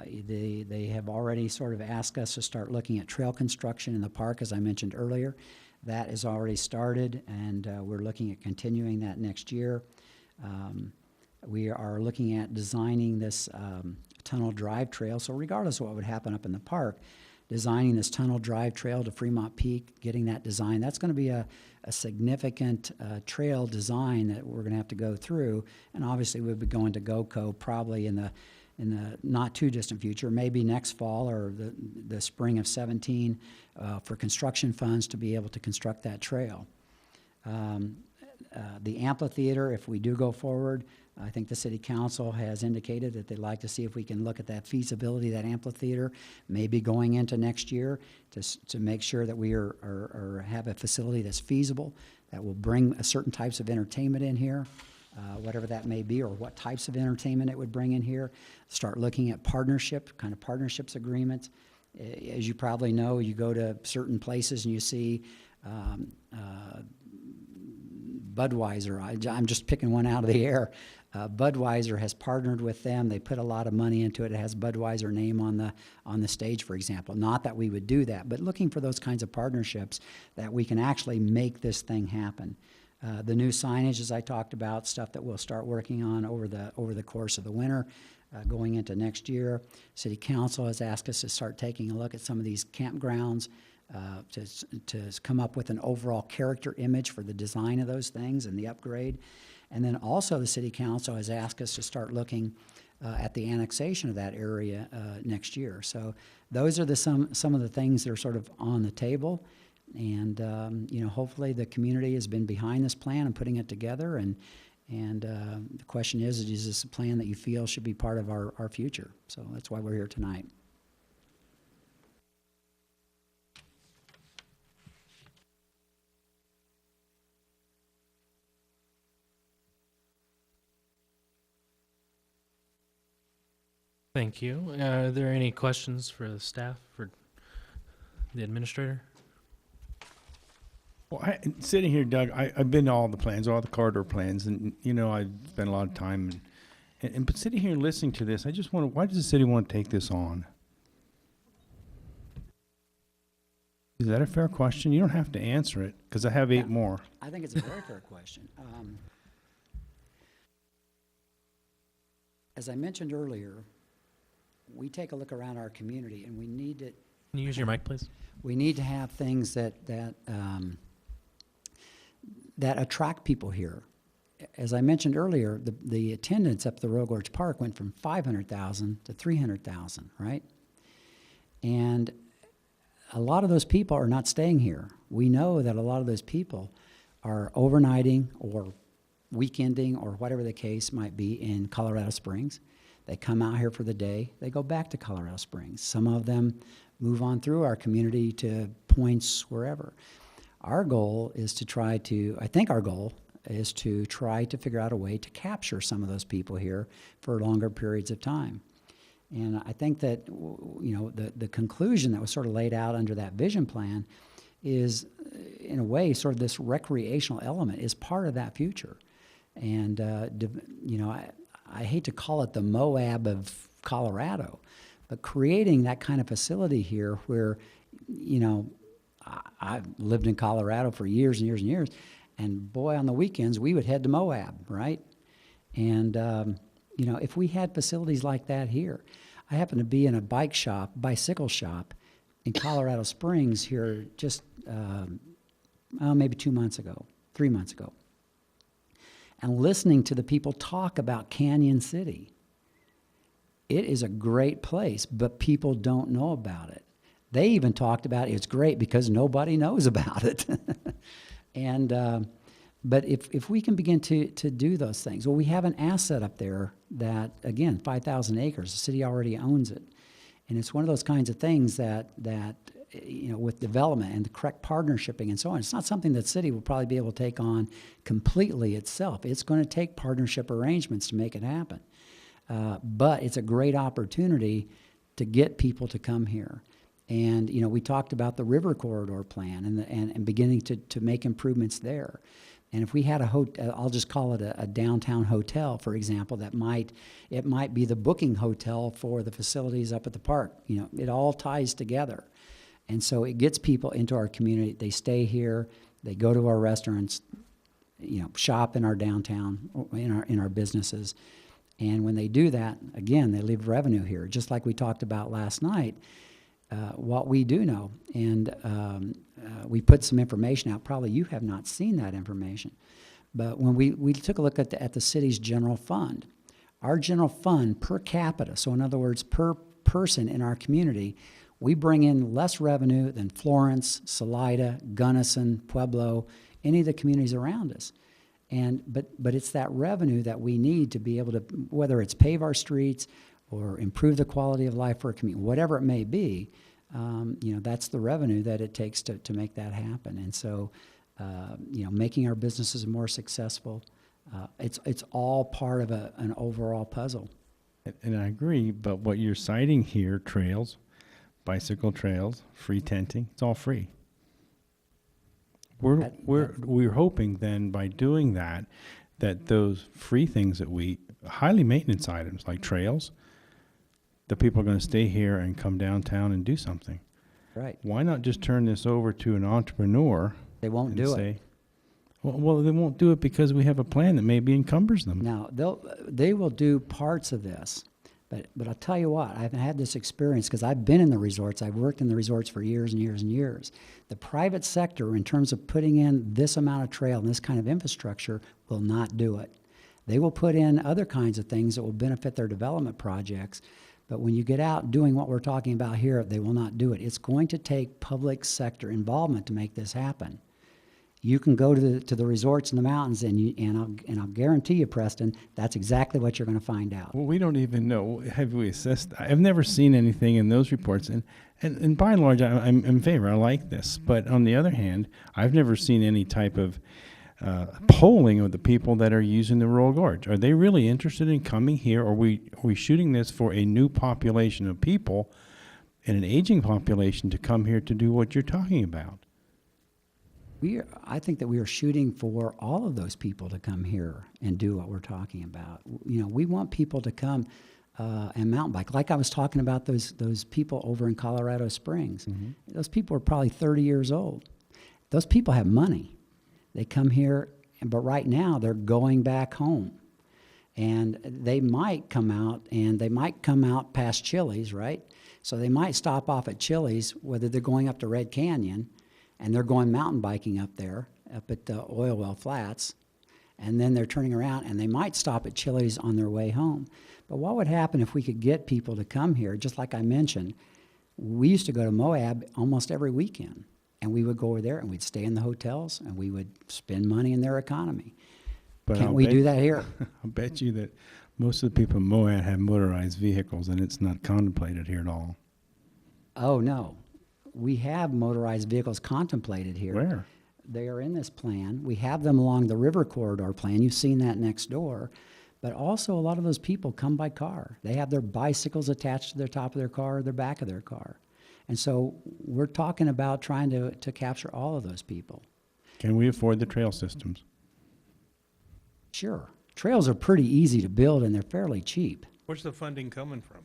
They have already sort of asked us to start looking at trail construction in the park, as I mentioned earlier. That is already started, and we're looking at continuing that next year. We are looking at designing this tunnel drive trail. So regardless of what would happen up in the park, designing this tunnel drive trail to Fremont Peak, getting that design, that's going to be a significant trail design that we're going to have to go through. And obviously we'll be going to GOCO probably in the not too distant future, maybe next fall or the spring of 17 for construction funds to be able to construct that trail. The amphitheater, if we do go forward, I think the city council has indicated that they'd like to see if we can look at that feasibility, that amphitheater, maybe going into next year to make sure that we have a facility that's feasible, that will bring certain types of entertainment in here, whatever that may be, or what types of entertainment it would bring in here. Start looking at partnerships agreements. As you probably know, you go to certain places and you see Budweiser. I'm just picking one out of the air. Budweiser has partnered with them. They put a lot of money into it. It has Budweiser name on the stage, for example. Not that we would do that, but looking for those kinds of partnerships that we can actually make this thing happen. The new signage, as I talked about, stuff that we'll start working on over the course of the winter, going into next year. City Council has asked us to start taking a look at some of these campgrounds, to come up with an overall character image for the design of those things and the upgrade. And then also the City Council has asked us to start looking at the annexation of that area next year. So those are some of the things that are sort of on the table. And hopefully the community has been behind this plan and putting it together. And the question is this a plan that you feel should be part of our future? So that's why we're here tonight. Thank you. Are there any questions for the staff, for the administrator? Well, sitting here, Doug, I've been to all the plans, all the corridor plans, and, I've spent a lot of time. But sitting here listening to this, I just wonder, why does the city want to take this on? Is that a fair question? You don't have to answer it, because I have 8 more. I think it's a very fair question. As I mentioned earlier, we take a look around our community, and we need to. Can you use your mic, please? We need to have things that attract people here. As I mentioned earlier, the attendance up at the Royal Gorge Park went from 500,000 to 300,000, right? And a lot of those people are not staying here. We know that a lot of those people are overnighting or weekending or whatever the case might be in Colorado Springs. They come out here for the day. They go back to Colorado Springs. Some of them move on through our community to points wherever. Our goal is to try to figure out a way to capture some of those people here for longer periods of time. And I think that, the conclusion that was sort of laid out under that vision plan is, in a way, sort of this recreational element is part of that future. And, I hate to call it the Moab of Colorado, but creating that kind of facility here where, I've lived in Colorado for years and years and years, and boy, on the weekends, we would head to Moab, right? And You know, if we had facilities like that here, I happen to be in a bicycle shop in Colorado Springs here just maybe 2 months ago, 3 months ago, and listening to the people talk about Canyon City. It is a great place, but people don't know about it. They even talked about it's great because nobody knows about it. And but if we can begin to do those things, well, we have an asset up there that, again, 5,000 acres, the city already owns it. And it's one of those kinds of things that you know, with development and the correct partnershiping and so on, it's not something that city will probably be able to take on completely itself. It's going to take partnership arrangements to make it happen. But it's a great opportunity to get people to come here. And, you know, we talked about the river corridor plan and beginning to make improvements there. And if we had I'll just call it a downtown hotel, for example, it might be the booking hotel for the facilities up at the park. You know, it all ties together. And so it gets people into our community. They stay here, they go to our restaurants, you know, shop in our downtown, in our businesses. And when they do that, again, they leave revenue here, just like we talked about last night. What we do know, and we put some information out. Probably you have not seen that information, but when we took a look at the city's general fund, our general fund per capita, so in other words, per person in our community, we bring in less revenue than Florence, Salida, Gunnison, Pueblo, any of the communities around us. But it's that revenue that we need to be able to, whether it's pave our streets or improve the quality of life for a community, whatever it may be, you know, that's the revenue that it takes to make that happen. And so, you know, making our businesses more successful, it's all part of an overall puzzle. And I agree, but what you're citing here, trails, bicycle trails, free tenting, it's all free. We're hoping then by doing that those free things that highly maintenance items like trails, the people are going to stay here and come downtown and do something. Right. Why not just turn this over to an entrepreneur? They won't and do it. say, well, they won't do it because we have a plan that maybe encumbers them. Now, they will do parts of this, but I'll tell you what, I've had this experience because I've been in the resorts. I've worked in the resorts for years and years and years. The private sector, in terms of putting in this amount of trail and this kind of infrastructure, will not do it. They will put in other kinds of things that will benefit their development projects, but when you get out doing what we're talking about here, they will not do it. It's going to take public sector involvement to make this happen. You can go to the resorts in the mountains, and I'll guarantee you, Preston, that's exactly what you're going to find out. Well, we don't even know. Have we assessed? I've never seen anything in those reports, and by and large, I'm in favor. I like this, but on the other hand, I've never seen any type of polling of the people that are using the Royal Gorge. Are they really interested in coming here, or are we shooting this for a new population of people and an aging population to come here to do what you're talking about? I think that we are shooting for all of those people to come here and do what we're talking about. You know, we want people to come and mountain bike. Like I was talking about those people over in Colorado Springs. Mm-hmm. Those people are probably 30 years old. Those people have money. They come here, but right now they're going back home. And they might come out past Chili's, right? So they might stop off at Chili's, whether they're going up to Red Canyon, and they're going mountain biking up there, up at the Oil Well Flats, and then they're turning around, and they might stop at Chili's on their way home. But what would happen if we could get people to come here? Just like I mentioned, we used to go to Moab almost every weekend, and we would go over there, and we'd stay in the hotels, and we would spend money in their economy. But Can't we do that here? I'll bet you that most of the people in Moab have motorized vehicles, and it's not contemplated here at all. Oh, no. We have motorized vehicles contemplated here. Where? They are in this plan. We have them along the river corridor plan. You've seen that next door. But also a lot of those people come by car. They have their bicycles attached to the top of their car or the back of their car. And so we're talking about trying to capture all of those people. Can we afford the trail systems? Sure. Trails are pretty easy to build, and they're fairly cheap. Where's the funding coming from?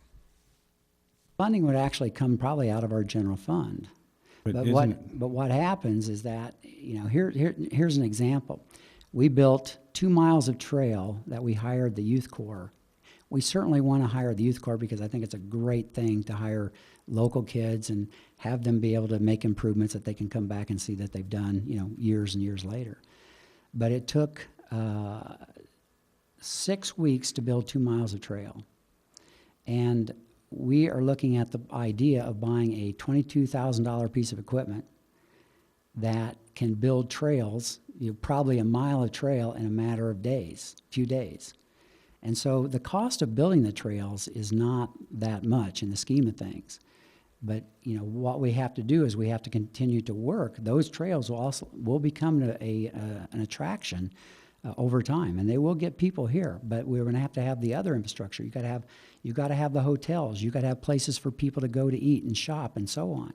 Funding would actually come probably out of our general fund. But what happens is that, you know, here's an example. We built 2 miles of trail that we hired the Youth Corps. We certainly want to hire the youth corps because I think it's a great thing to hire local kids and have them be able to make improvements that they can come back and see that they've done, you know, years and years later. But it took 6 weeks to build 2 miles of trail. And we are looking at the idea of buying a $22,000 piece of equipment that can build trails, you know, probably a mile of trail in a matter of days, few days. And so the cost of building the trails is not that much in the scheme of things. But, you know, what we have to do is we have to continue to work. Those trails will become an attraction over time, and they will get people here. But we're going to have the other infrastructure. You got to have the hotels. You got to have places for people to go to eat and shop and so on.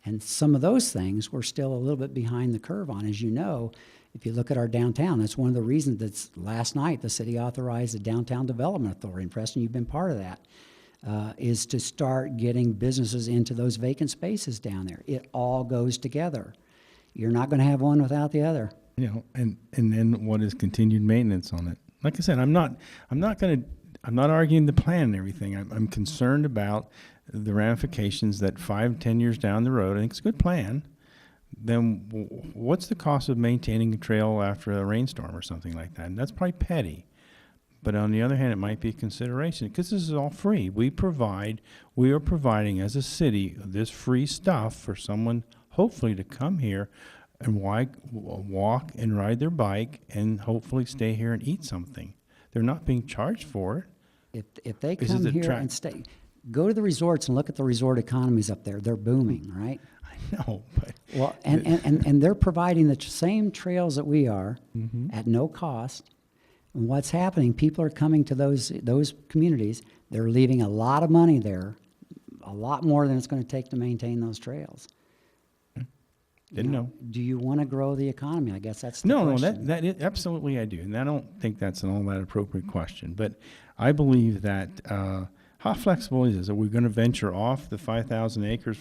And some of those things we're still a little bit behind the curve on. As you know, if you look at our downtown, that's one of the reasons that last night the city authorized the Downtown Development Authority. And Preston, you've been part of that. Is to start getting businesses into those vacant spaces down there. It all goes together. You're not going to have one without the other. You know, and then what is continued maintenance on it? Like I said, I'm not arguing the plan and everything. I'm concerned about the ramifications that 5-10 years down the road. I think it's a good plan. Then what's the cost of maintaining a trail after a rainstorm or something like that? And that's probably petty. But on the other hand, it might be a consideration because this is all free. We are providing as a city this free stuff for someone hopefully to come here and walk and ride their bike and hopefully stay here and eat something. They're not being charged for it. If they This is come the here track- and stay, go to the resorts and look at the resort economies up there. They're booming, right? I know, but Well, and they're providing the same trails that we are at no cost. And what's happening, people are coming to those communities. They're leaving a lot of money there, a lot more than it's going to take to maintain those trails. didn't know. Do you want to grow the economy? I guess that's the No, question. that is, absolutely I do. And I don't think that's an all that appropriate question. But I believe that, how flexible is this? Are we going to venture off the 5,000 acres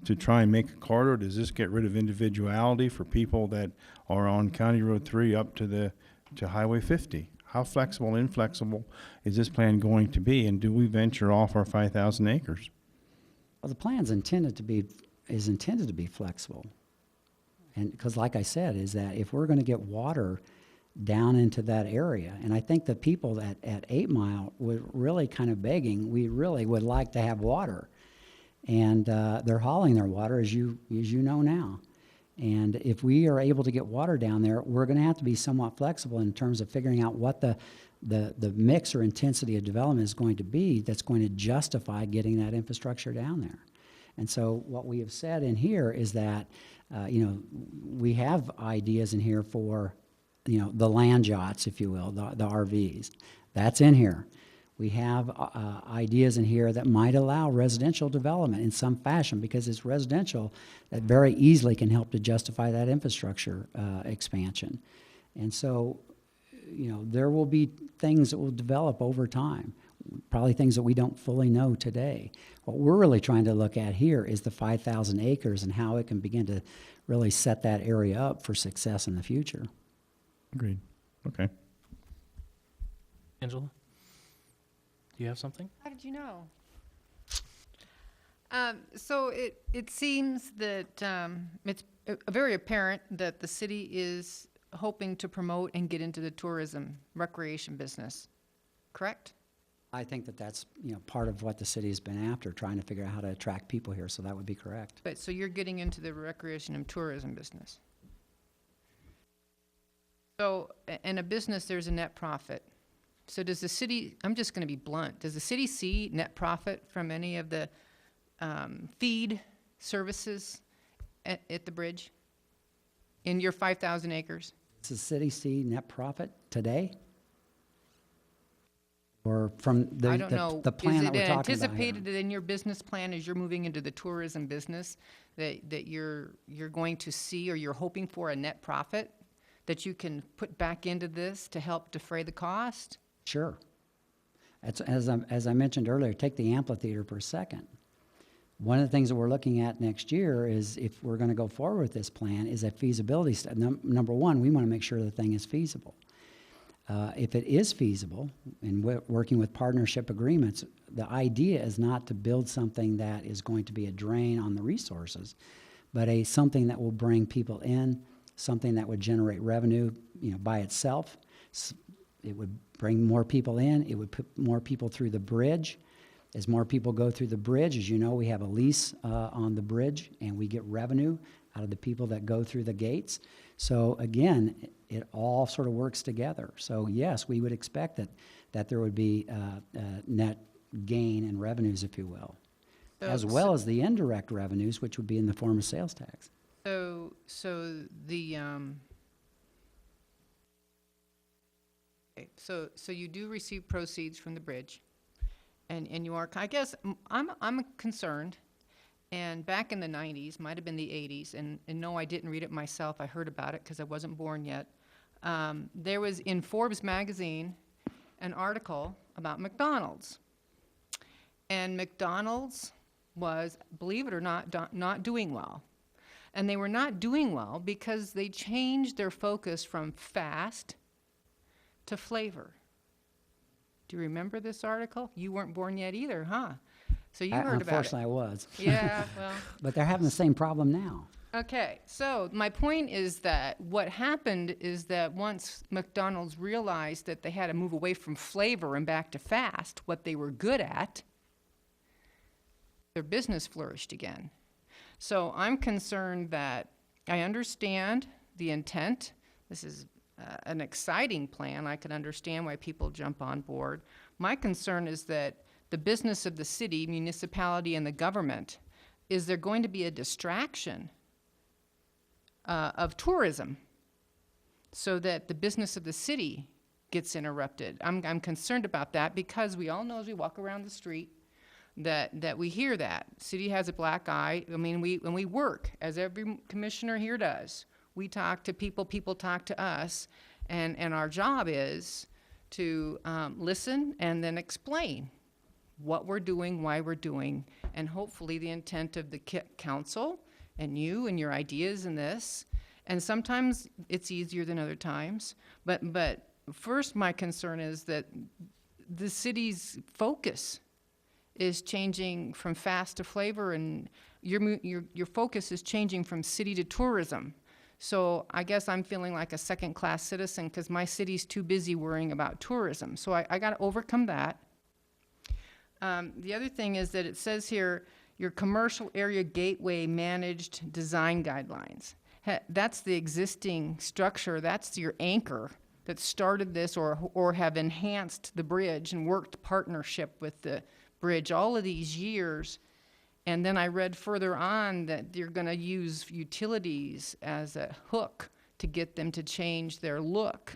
to try and make a corridor? Does this get rid of individuality for people that are on County Road 3 up to Highway 50? How flexible and inflexible is this plan going to be? And do we venture off our 5,000 acres? Well, the plan's intended to be flexible. And because like I said, is that if we're going to get water down into that area, and I think the people at 8 Mile were really kind of begging, we really would like to have water. And they're hauling their water, as you know now. And if we are able to get water down there, we're going to have to be somewhat flexible in terms of figuring out what the mix or intensity of development is going to be that's going to justify getting that infrastructure down there. And so what we have said in here is that, we have ideas in here for, the land yachts, if you will, the RVs. That's in here. We have ideas in here that might allow residential development in some fashion because it's residential that very easily can help to justify that infrastructure expansion. And so, there will be things that will develop over time, probably things that we don't fully know today. What we're really trying to look at here is the 5,000 acres and how it can begin to really set that area up for success in the future. Agreed. Okay. Angela? Do you have something? How did you know? So it seems that it's very apparent that the city is hoping to promote and get into the tourism recreation business, correct? I think that that's, part of what the city has been after, trying to figure out how to attract people here, so that would be correct. But so you're getting into the recreation and tourism business. So in a business, there's a net profit. So does the city, I'm just going to be blunt, does the city see net profit from any of the feed services at the bridge in your 5,000 acres? Does the city see net profit today? Or from I don't know. the plan that we're talking about here? Is it anticipated in your business plan as you're moving into the tourism business that you're going to see or you're hoping for a net profit that you can put back into this to help defray the cost? Sure. As I mentioned earlier, take the amphitheater for a second. One of the things that we're looking at next year is, if we're going to go forward with this plan, is a feasibility study. Number one, we want to make sure the thing is feasible. If it is feasible, and working with partnership agreements, the idea is not to build something that is going to be a drain on the resources, but something that will bring people in, something that would generate revenue, by itself. It would bring more people in. It would put more people through the bridge. As more people go through the bridge, as you know, we have a lease on the bridge, and we get revenue out of the people that go through the gates. So again, it all sort of works together. So yes, we would expect that there would be net gain in revenues, if you will, as well as the indirect revenues, which would be in the form of sales tax. So the, okay, so you do receive proceeds from the bridge, and you are, I guess, I'm concerned, and back in the 90s, might have been the 80s, and no, I didn't read it myself, I heard about it because I wasn't born yet. There was in Forbes magazine an article about McDonald's, and McDonald's was, believe it or not, not doing well. And they were not doing well because they changed their focus from fast to flavor. Do you remember this article? You weren't born yet either, huh? So you heard about it. Unfortunately, I was. Yeah, well. But they're having the same problem now. Okay, so my point is that what happened is that once McDonald's realized that they had to move away from flavor and back to fast, what they were good at, their business flourished again. So I'm concerned that I understand the intent. This is an exciting plan. I can understand why people jump on board. My concern is that the business of the city, municipality, and the government, is there going to be a distraction of tourism so that the business of the city gets interrupted? I'm concerned about that because we all know as we walk around the street that we hear that. City has a black eye. I mean, when we work, as every commissioner here does, we talk to people, people talk to us, and our job is to listen and then explain what we're doing, why we're doing, and hopefully the intent of the council and you and your ideas in this. And sometimes it's easier than other times. But first, my concern is that the city's focus is changing from fast to flavor, and your focus is changing from city to tourism. So I guess I'm feeling like a second-class citizen because my city's too busy worrying about tourism. So I got to overcome that. The other thing is that it says here, your commercial area gateway managed design guidelines. That's the existing structure. That's your anchor that started this or have enhanced the bridge and worked partnership with the bridge all of these years. And then I read further on that you're going to use utilities as a hook to get them to change their look.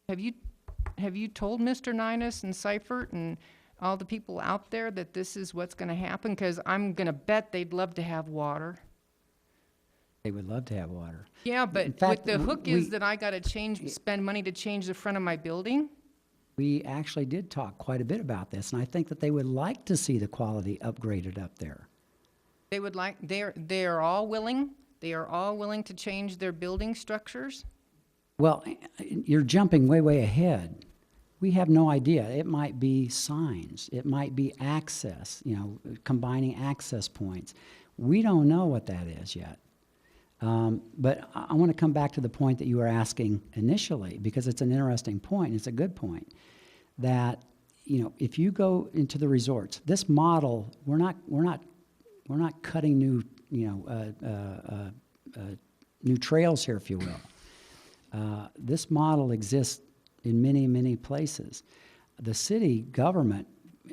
Have you told Mr. Ninus and Seifert and all the people out there that this is what's going to happen? Because I'm going to bet they'd love to have water. They would love to have water. Yeah, but In fact, what the hook is that I got to spend money to change the front of my building. We actually did talk quite a bit about this, and I think that they would like to see the quality upgraded up there. They would like, they are all willing to change their building structures. Well, you're jumping way ahead. We have no idea. It might be signs. It might be access, combining access points. We don't know what that is yet. But I want to come back to the point that you were asking initially, because it's an interesting point. It's a good point that, if you go into the resorts, this model, we're not cutting new, new trails here, if you will. This model exists in many places. The city government,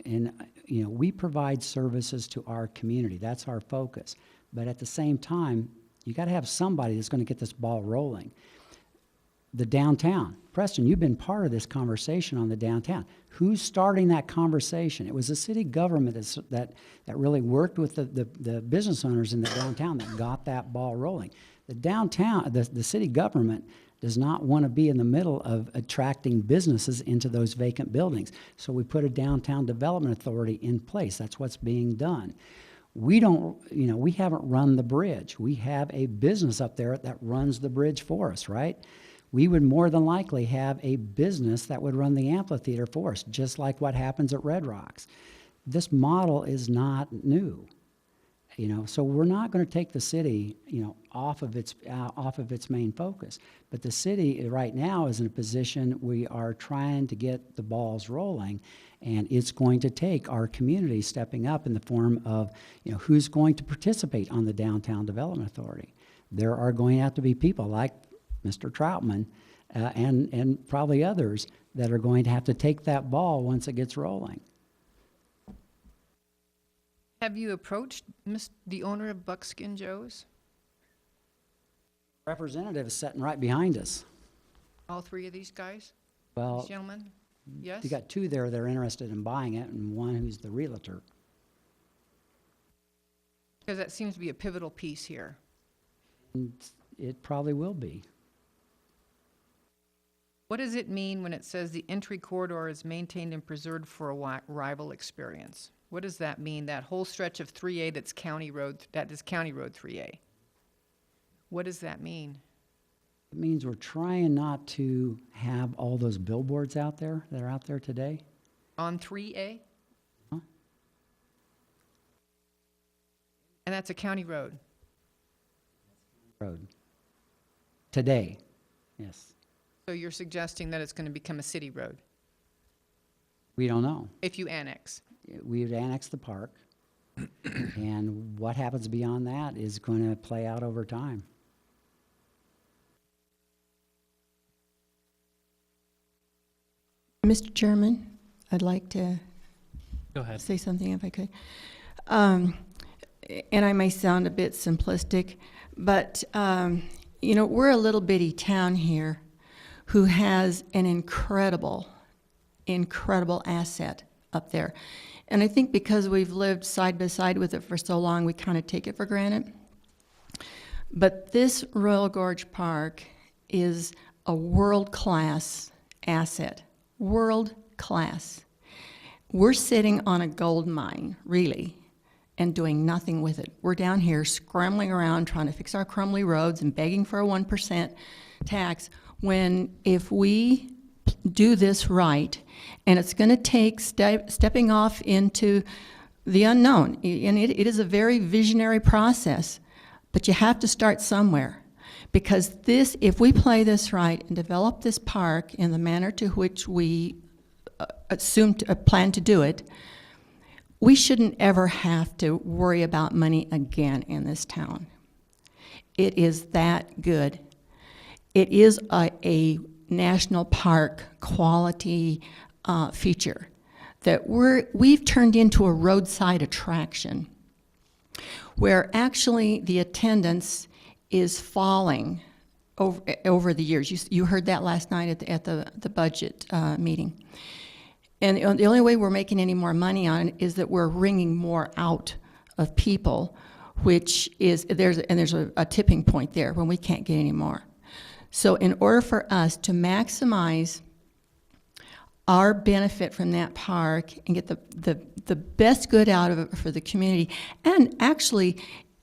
and we provide services to our community. That's our focus. But at the same time, you got to have somebody that's going to get this ball rolling. The downtown. Preston, you've been part of this conversation on the downtown. Who's starting that conversation? It was the city government that really worked with the business owners in the downtown that got that ball rolling. The downtown, the city government does not want to be in the middle of attracting businesses into those vacant buildings. So we put a downtown development authority in place. That's what's being done. We don't, we haven't run the bridge. We have a business up there that runs the bridge for us, right? we would more than likely have a business that would run the amphitheater for us, just like what happens at Red Rocks. This model is not new. You know, so we're not going to take the city, you know, off of its main focus. But the city right now is in a position we are trying to get the balls rolling, and it's going to take our community stepping up in the form of, you know, who's going to participate on the Downtown Development Authority. There are going to have to be people like Mr. Troutman and probably others that are going to have to take that ball once it gets rolling. Have you approached the owner of Buckskin Joe's? Representative is sitting right behind us. All three of these guys? Well, These gentlemen? Yes? you got two there that are interested in buying it, and one who's the realtor. Because that seems to be a pivotal piece here. And it probably will be. What does it mean when it says the entry corridor is maintained and preserved for a rival experience? What does that mean, that whole stretch of 3A that's County Road, that is County Road 3A? What does that mean? It means we're trying not to have all those billboards out there that are out there today. On 3A? Huh? And that's a county road. Road. Today, yes. So you're suggesting that it's going to become a city road We don't know. if you annex? We would annex the park, and what happens beyond that is going to play out over time. Mr. Chairman, I'd like to Go ahead. say something if I could. And I may sound a bit simplistic, but, you know, we're a little bitty town here who has an incredible asset up there. And I think because we've lived side by side with it for so long, we kind of take it for granted. But this Royal Gorge Park is a world-class asset, world-class. We're sitting on a gold mine, really, and doing nothing with it. We're down here scrambling around trying to fix our crumbly roads and begging for a 1% tax, when if we do this right, and it's going to take stepping off into the unknown, and it is a very visionary process, but you have to start somewhere. Because this, if we play this right and develop this park in the manner to which we plan to do it, we shouldn't ever have to worry about money again in this town. It is that good. It is a national park quality feature that we've turned into a roadside attraction, where actually the attendance is falling over the years. You heard that last night at the budget meeting. And the only way we're making any more money on it is that we're wringing more out of people, which is, there's a tipping point there when we can't get any more. So in order for us to maximize our benefit from that park and get the best good out of it for the community, and actually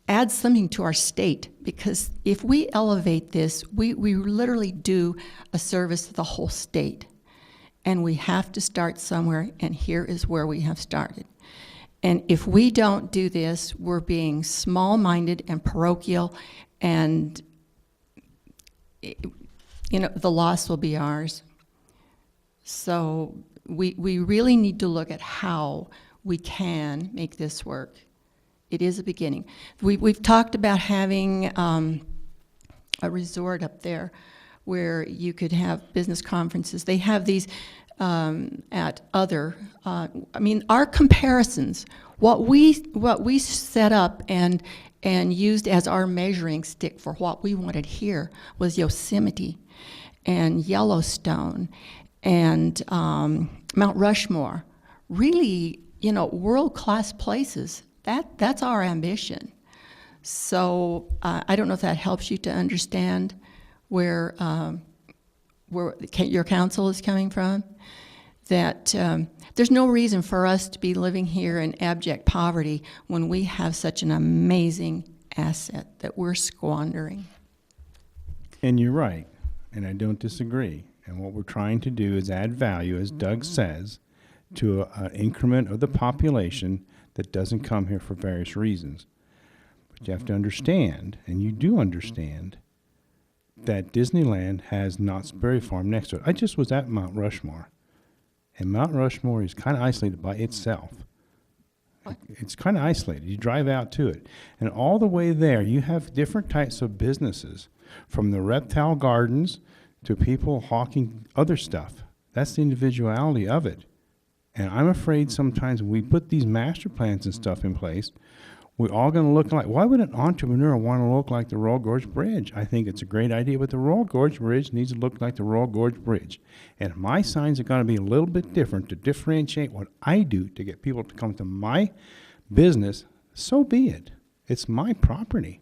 add something to our state, because if we elevate this, we literally do a service to the whole state. And we have to start somewhere, and here is where we have started. And if we don't do this, we're being small-minded and parochial, and you know, the loss will be ours. So we really need to look at how we can make this work. It is a beginning. We've talked about having a resort up there where you could have business conferences. They have these at other, I mean, our comparisons, what we set up and used as our measuring stick for what we wanted here was Yosemite and Yellowstone and Mount Rushmore. Really, you know, world-class places. That's our ambition. So I don't know if that helps you to understand where your council is coming from. That there's no reason for us to be living here in abject poverty when we have such an amazing asset that we're squandering. And you're right. and I don't disagree. And what we're trying to do is add value, as Doug says, to an increment of the population that doesn't come here for various reasons. But you have to understand, and you do understand, that Disneyland has Knott's Berry Farm next to it. I just was at Mount Rushmore, and Mount Rushmore is kind of isolated by itself. It's kind of isolated. You drive out to it, and all the way there, you have different types of businesses, from the reptile gardens to people hawking other stuff. That's the individuality of it. And I'm afraid sometimes when we put these master plans and stuff in place, we're all going to look like, why would an entrepreneur want to look like the Royal Gorge Bridge? I think it's a great idea, but the Royal Gorge Bridge needs to look like the Royal Gorge Bridge. And if my signs are going to be a little bit different to differentiate what I do to get people to come to my business, so be it. It's my property.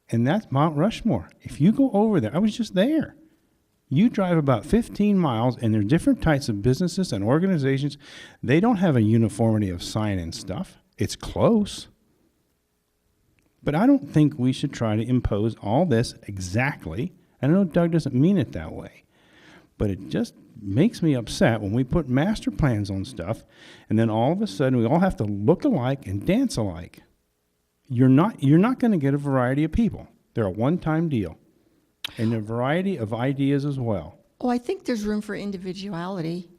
And that's Mount Rushmore. If you go over there, I was just there. You drive about 15 miles, and there are different types of businesses and organizations. They don't have a uniformity of sign and stuff. It's close. But I don't think we should try to impose all this exactly. I know Doug doesn't mean it that way. But it just makes me upset when we put master plans on stuff, and then all of a sudden we all have to look alike and dance alike. You're not going to get a variety of people. They're a one-time deal. And a variety of ideas as well. Oh, I think there's room for individuality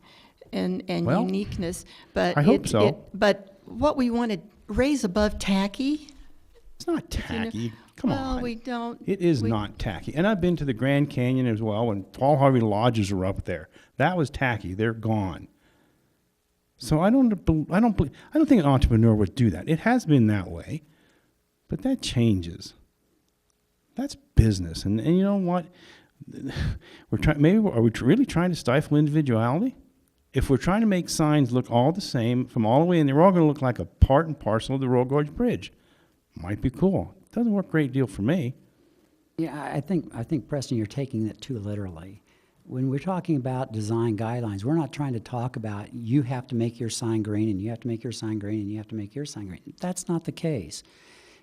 and Well, uniqueness, but I hope so. But what we want to raise above tacky. It's not tacky. Come well, on. we don't. It is we- not tacky. And I've been to the Grand Canyon as well when Paul Harvey Lodges were up there. That was tacky. They're gone. So I don't think an entrepreneur would do that. It has been that way, but that changes. That's business. And you know what? Are we really trying to stifle individuality? If we're trying to make signs look all the same from all the way in, they're all going to look like a part and parcel of the Royal Gorge Bridge. Might be cool. Doesn't work a great deal for me. Yeah, I think, Preston, you're taking it too literally. When we're talking about design guidelines, we're not trying to talk about you have to make your sign green and you have to make your sign green and you have to make your sign green. That's not the case.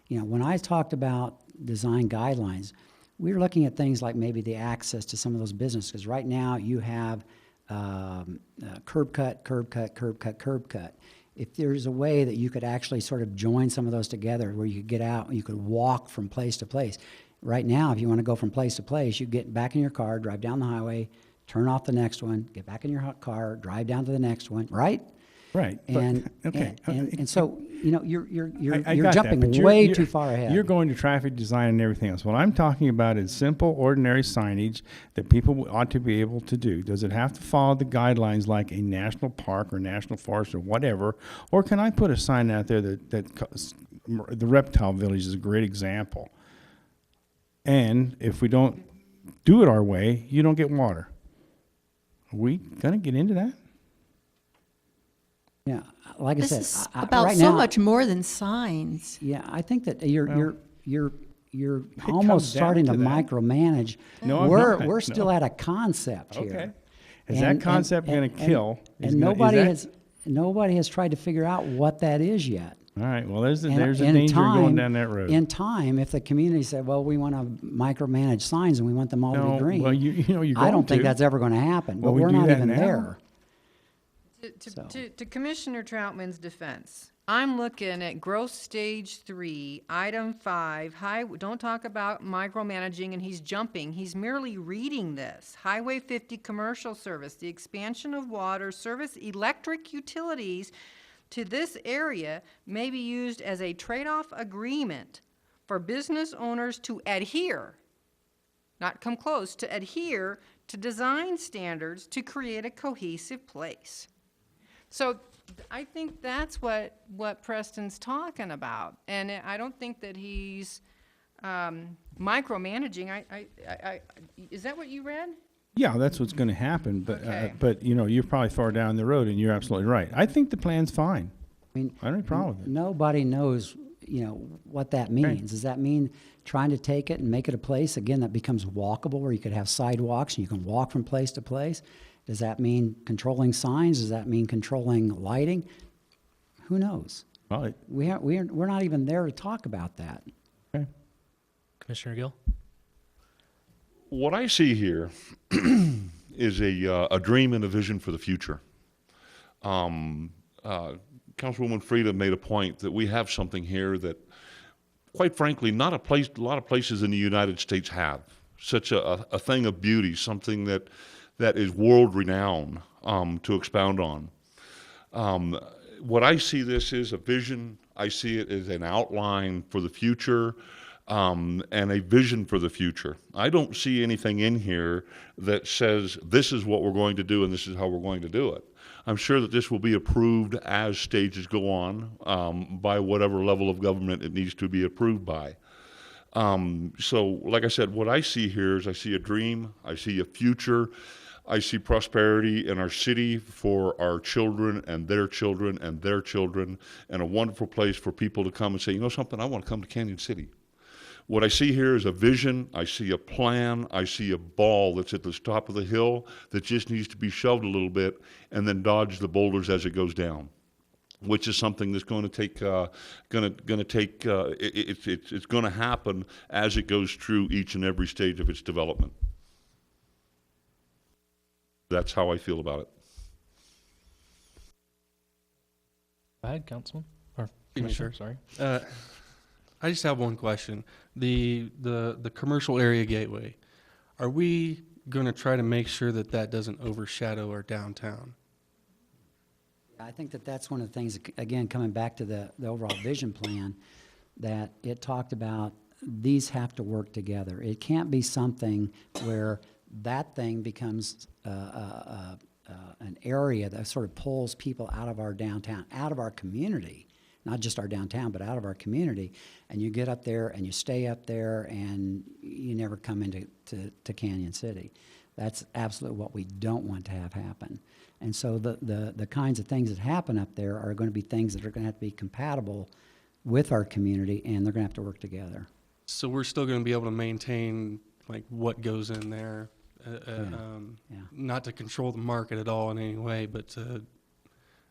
You know, when I talked about design guidelines, we were looking at things like maybe the access to some of those businesses. Because right now you have curb cut, curb cut, curb cut, curb cut. If there's a way that you could actually sort of join some of those together where you could get out and you could walk from place to place. Right now, if you want to go from place to place, you get back in your car, drive down the highway, turn off the next one, get back in your car, drive down to the next one, right? Right. but- And, okay. and so, you know, you're I got that, jumping but way too far ahead. You're going to traffic design and everything else. What I'm talking about is simple, ordinary signage that people ought to be able to do. Does it have to follow the guidelines like a national park or national forest or whatever? Or can I put a sign out there that the Reptile Village is a great example. And if we don't do it our way, you don't get water. Are we going to get into that? Yeah, like This I is said, about right so now, much more than signs. Yeah, I think that you're comes almost down starting to to that. micromanage. No, I'm we're not. we're No. still at a concept here. Okay. Is And- that concept going to kill? And nobody has tried to figure out what that is yet. All right, well, there's a And danger going down that road. In time, if the community said, "Well, we want to micromanage signs and we want them all to No, be green," well, you're I going don't think to. that's ever going to happen. Well, but we we're do not that even now. there. To, So- to Commissioner Troutman's defense, I'm looking at growth stage 3, item 5, don't talk about micromanaging, and he's jumping. He's merely reading this. Highway 50 commercial service, the expansion of water service electric utilities to this area may be used as a trade-off agreement for business owners to adhere, not come close, to adhere to design standards to create a cohesive place. So I think that's what Preston's talking about. And I don't think that he's micromanaging. Is that what you read? Yeah, that's what's going to happen, Okay. but you know, you're probably far down the road, and you're absolutely right. I think the plan's fine. I mean, I don't have a problem with it. nobody knows, you know, what that means. Does that mean trying to take it and make it a place, again, that becomes walkable, where you could have sidewalks and you can walk from place to place? Does that mean controlling signs? Does that mean controlling lighting? Who knows? Well, We're not even there to talk about that. okay. Commissioner Gill? What I see here is a dream and a vision for the future. Councilwoman Frida made a point that we have something here that, quite frankly, not a lot of places in the United States have. Such a thing of beauty, something that is world renowned, to expound on. What I see this is a vision. I see it as an outline for the future, and a vision for the future. I don't see anything in here that says this is what we're going to do and this is how we're going to do it. I'm sure that this will be approved as stages go on, by whatever level of government it needs to be approved by. So, like I said, what I see here is I see a dream, I see a future, I see prosperity in our city for our children and their children and their children, and a wonderful place for people to come and say, you know something, I want to come to Canyon City. What I see here is a vision, I see a plan, I see a ball that's at the top of the hill that just needs to be shoved a little bit and then dodge the boulders as it goes down, which is something that's going to take, it's going to happen as it goes through each and every stage of its development. That's how I feel about it. Go ahead, Councilman, or Commissioner. Commissioner, sorry. I just have one question. The commercial area gateway, are we going to try to make sure that that doesn't overshadow our downtown? I think that that's one of the things, again, coming back to the overall vision plan, that it talked about these have to work together. It can't be something where that thing becomes an area that sort of pulls people out of our downtown, out of our community, not just our downtown, but out of our community, and you get up there and you stay up there and you never come into to Canyon City. That's absolutely what we don't want to have happen. And so the kinds of things that happen up there are going to be things that are going to have to be compatible with our community, and they're going to have to work together. So we're still going to be able to maintain like what goes in there, Yeah. not to control the market at all in any way, but to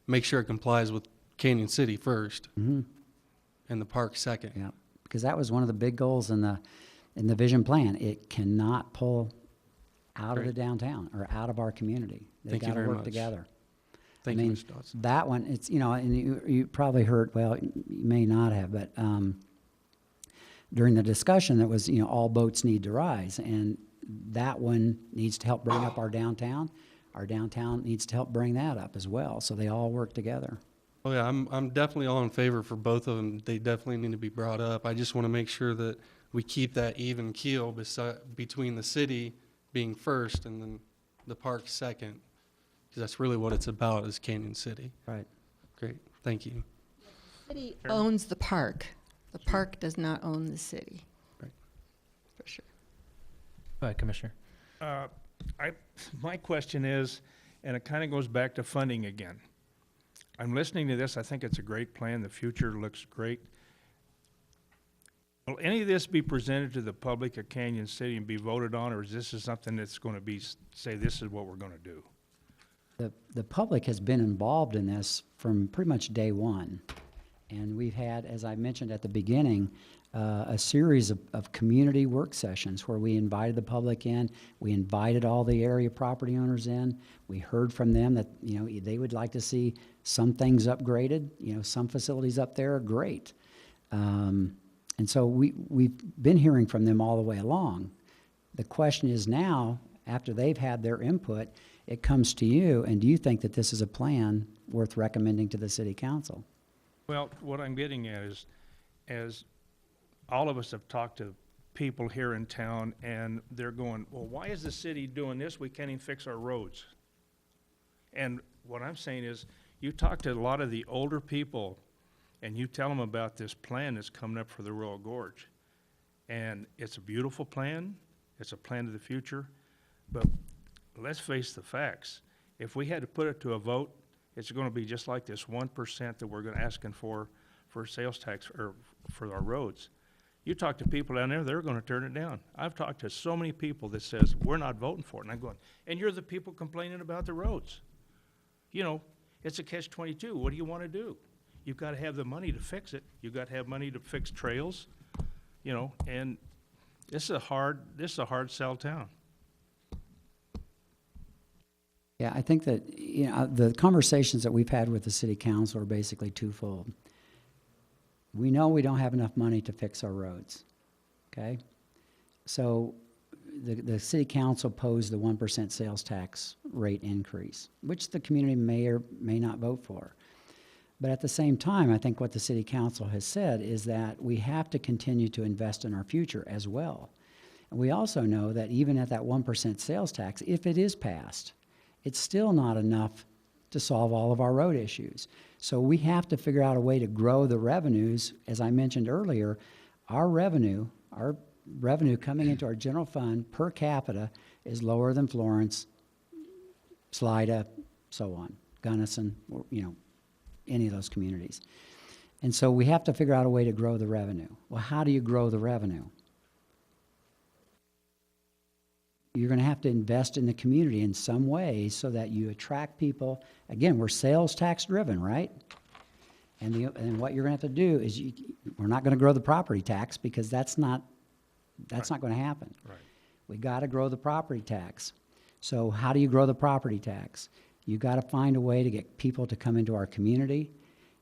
make sure it complies with Canyon City first, and the park second. Yeah, because that was one of the big goals in the vision plan. It cannot pull out of the Great. downtown or out of our community. They've Thank you got to very work much. together. Thank I you, mean, Mr. Dodson. that one, it's, and you probably heard, well, you may not have, but during the discussion, that was, all boats need to rise. And that one needs to help bring up our downtown. Our downtown needs to help bring that up as well. So they all work together. Oh yeah, I'm definitely all in favor for both of them. They definitely need to be brought up. I just want to make sure that we keep that even keel between the city being first and then the park second, because that's really what it's about, is Canyon City. Right. Great, thank you. City owns the park. The park does not own the city. Right. For sure. Go ahead, Commissioner. My question is, and it kind of goes back to funding again. I'm listening to this, I think it's a great plan, the future looks great. Will any of this be presented to the public of Canyon City and be voted on, or is this something that's going to be, say, this is what we're going to do? The public has been involved in this from pretty much day one. And we've had, as I mentioned at the beginning, a series of community work sessions where we invited the public in. We invited all the area property owners in. We heard from them that, they would like to see some things upgraded. Some facilities up there are great. And so we've been hearing from them all the way along. The question is now, after they've had their input, it comes to you, and do you think that this is a plan worth recommending to the city council? Well, what I'm getting at is, as all of us have talked to people here in town, and they're going, well, why is the city doing this? We can't even fix our roads. And what I'm saying is, you talk to a lot of the older people, and you tell them about this plan that's coming up for the Royal Gorge. And it's a beautiful plan. It's a plan of the future. But let's face the facts. If we had to put it to a vote, it's going to be just like this 1% that we're going to asking for sales tax or for our roads. You talk to people down there, they're going to turn it down. I've talked to so many people that says, we're not voting for it. And I'm going, and you're the people complaining about the roads. It's a catch-22. What do you want to do? You've got to have the money to fix it. You've got to have money to fix trails, and This is a hard sell town. Yeah, I think that, you know, the conversations that we've had with the city council are basically twofold. We know we don't have enough money to fix our roads, okay? So the city council posed the 1% sales tax rate increase, which the community may or may not vote for. But at the same time, I think what the city council has said is that we have to continue to invest in our future as well. And we also know that even at that 1% sales tax, if it is passed, it's still not enough to solve all of our road issues. So we have to figure out a way to grow the revenues. As I mentioned earlier, our revenue coming into our general fund per capita is lower than Florence, Slida, so on, Gunnison, or, you know, any of those communities. And so we have to figure out a way to grow the revenue. Well, how do you grow the revenue? You're going to have to invest in the community in some way so that you attract people. Again, we're sales tax driven, right? And what you're going to have to do is we're not going to grow the property tax because that's not going to happen. Right. We got to grow the property tax. So how do you grow the property tax? You got to find a way to get people to come into our community.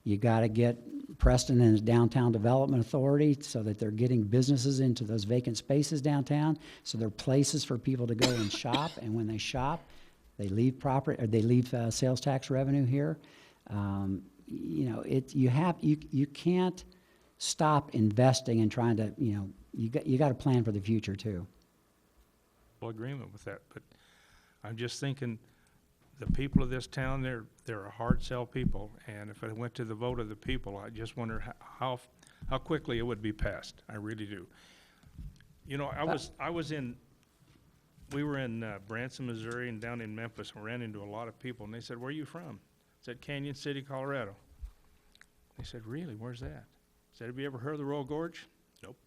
You got to get Preston and the Downtown Development Authority so that they're getting businesses into those vacant spaces downtown. So they're places for people to go and shop. And when they shop, they leave sales tax revenue here. You know, you can't stop investing and trying to, you know, you got to plan for the future too. Full agreement with that, but I'm just thinking, the people of this town, they're a hard sell people, and if it went to the vote of the people, I just wonder how quickly it would be passed. I really do. You know, we were in Branson, Missouri, and down in Memphis, and ran into a lot of people, and they said, "Where are you from?" I said, "Canyon City, Colorado." They said, "Really? Where's that?" I said, "Have you ever heard of the Royal Gorge?" "Nope."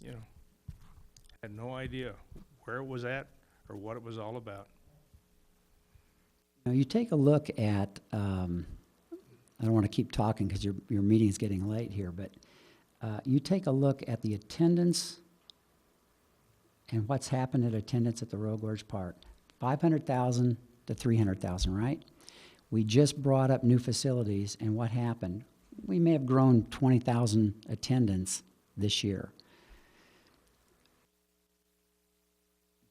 You know, had no idea where it was at or what it was all about. Now, you take a look at, I don't want to keep talking because your meeting is getting late here, but you take a look at the attendance and what's happened at attendance at the Royal Gorge Park. 500,000 to 300,000, right? We just brought up new facilities, and what happened? We may have grown 20,000 attendance this year.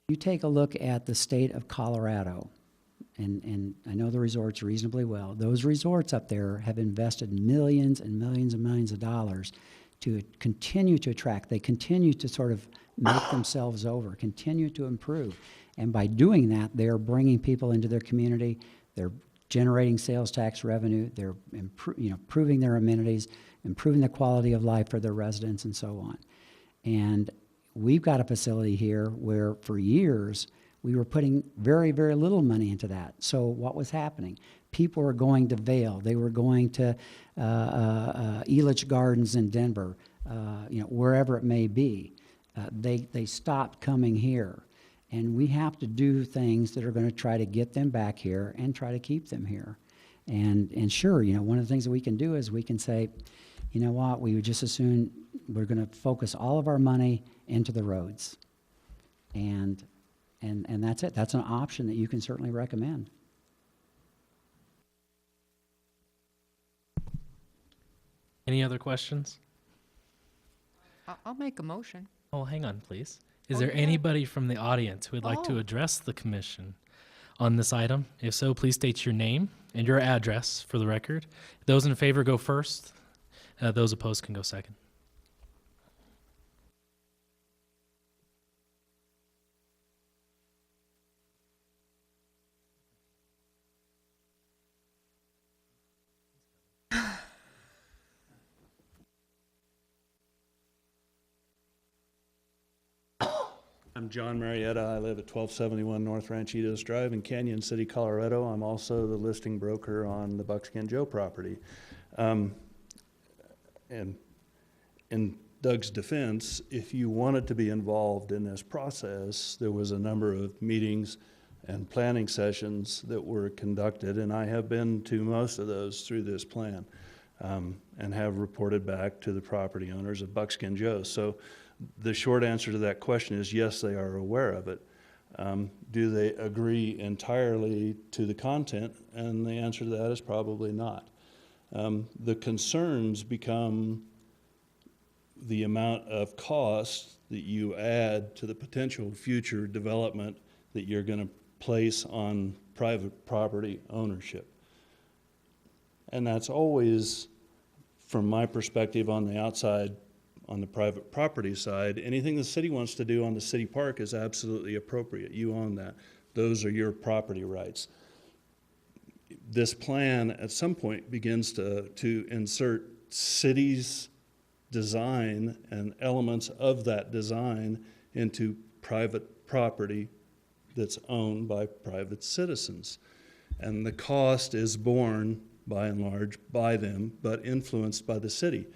You take a look at the state of Colorado, and I know the resorts reasonably well. Those resorts up there have invested millions and millions and millions of dollars to continue to attract. They continue to sort of make themselves over, continue to improve. And by doing that, they are bringing people into their community. They're generating sales tax revenue. They're improving their amenities, improving the quality of life for their residents, and so on. And we've got a facility here where for years we were putting very, very little money into that. So what was happening? People were going to Vail. They were going to Elitch Gardens in Denver, wherever it may be. They stopped coming here. And we have to do things that are going to try to get them back here and try to keep them here. And sure, one of the things that we can do is we can say, you know what, we would just as soon, we're going to focus all of our money into the roads. And that's it. That's an option that you can certainly recommend. Any other questions? I'll make a motion. Oh, hang on, please. Is Oh, there yeah. anybody from the audience who would like to Oh. address the commission on this item? If so, please state your name and your address for the record. Those in favor go first. Those opposed can go second. I'm John Marietta. I live at 1271 North Ranchitos Drive in Canyon City, Colorado. I'm also the listing broker on the Buckskin Joe property. And in Doug's defense, if you wanted to be involved in this process, there was a number of meetings and planning sessions that were conducted, and I have been to most of those through this plan, and have reported back to the property owners of Buckskin Joe. So The short answer to that question is yes, they are aware of it. Do they agree entirely to the content? And the answer to that is probably not. The concerns become the amount of cost that you add to the potential future development that you're going to place on private property ownership. And that's always, from my perspective on the outside, on the private property side, anything the city wants to do on the city park is absolutely appropriate. You own that. Those are your property rights. This plan at some point begins to insert cities' design and elements of that design into private property that's owned by private citizens. And the cost is borne, by and large, by them, but influenced by the city.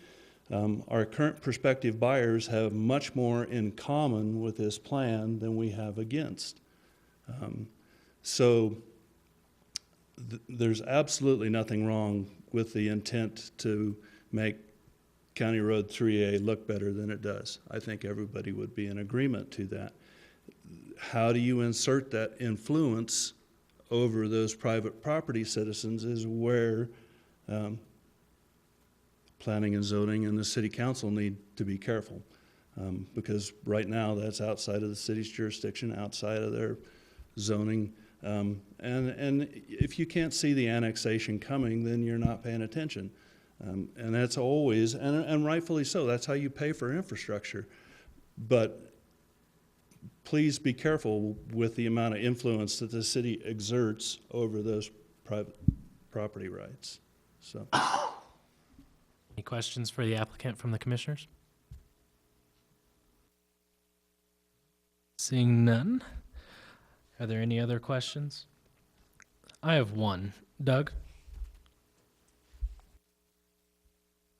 Our current prospective buyers have much more in common with this plan than we have against. There's absolutely nothing wrong with the intent to make County Road 3A look better than it does. I think everybody would be in agreement to that. How do you insert that influence over those private property citizens is where planning and zoning and the city council need to be careful. Because right now that's outside of the city's jurisdiction, outside of their zoning. And if you can't see the annexation coming, then you're not paying attention. And that's always, and rightfully so, that's how you pay for infrastructure. But please be careful with the amount of influence that the city exerts over those private property rights. So, Any questions for the applicant from the commissioners? Seeing none. Are there any other questions? I have one. Doug?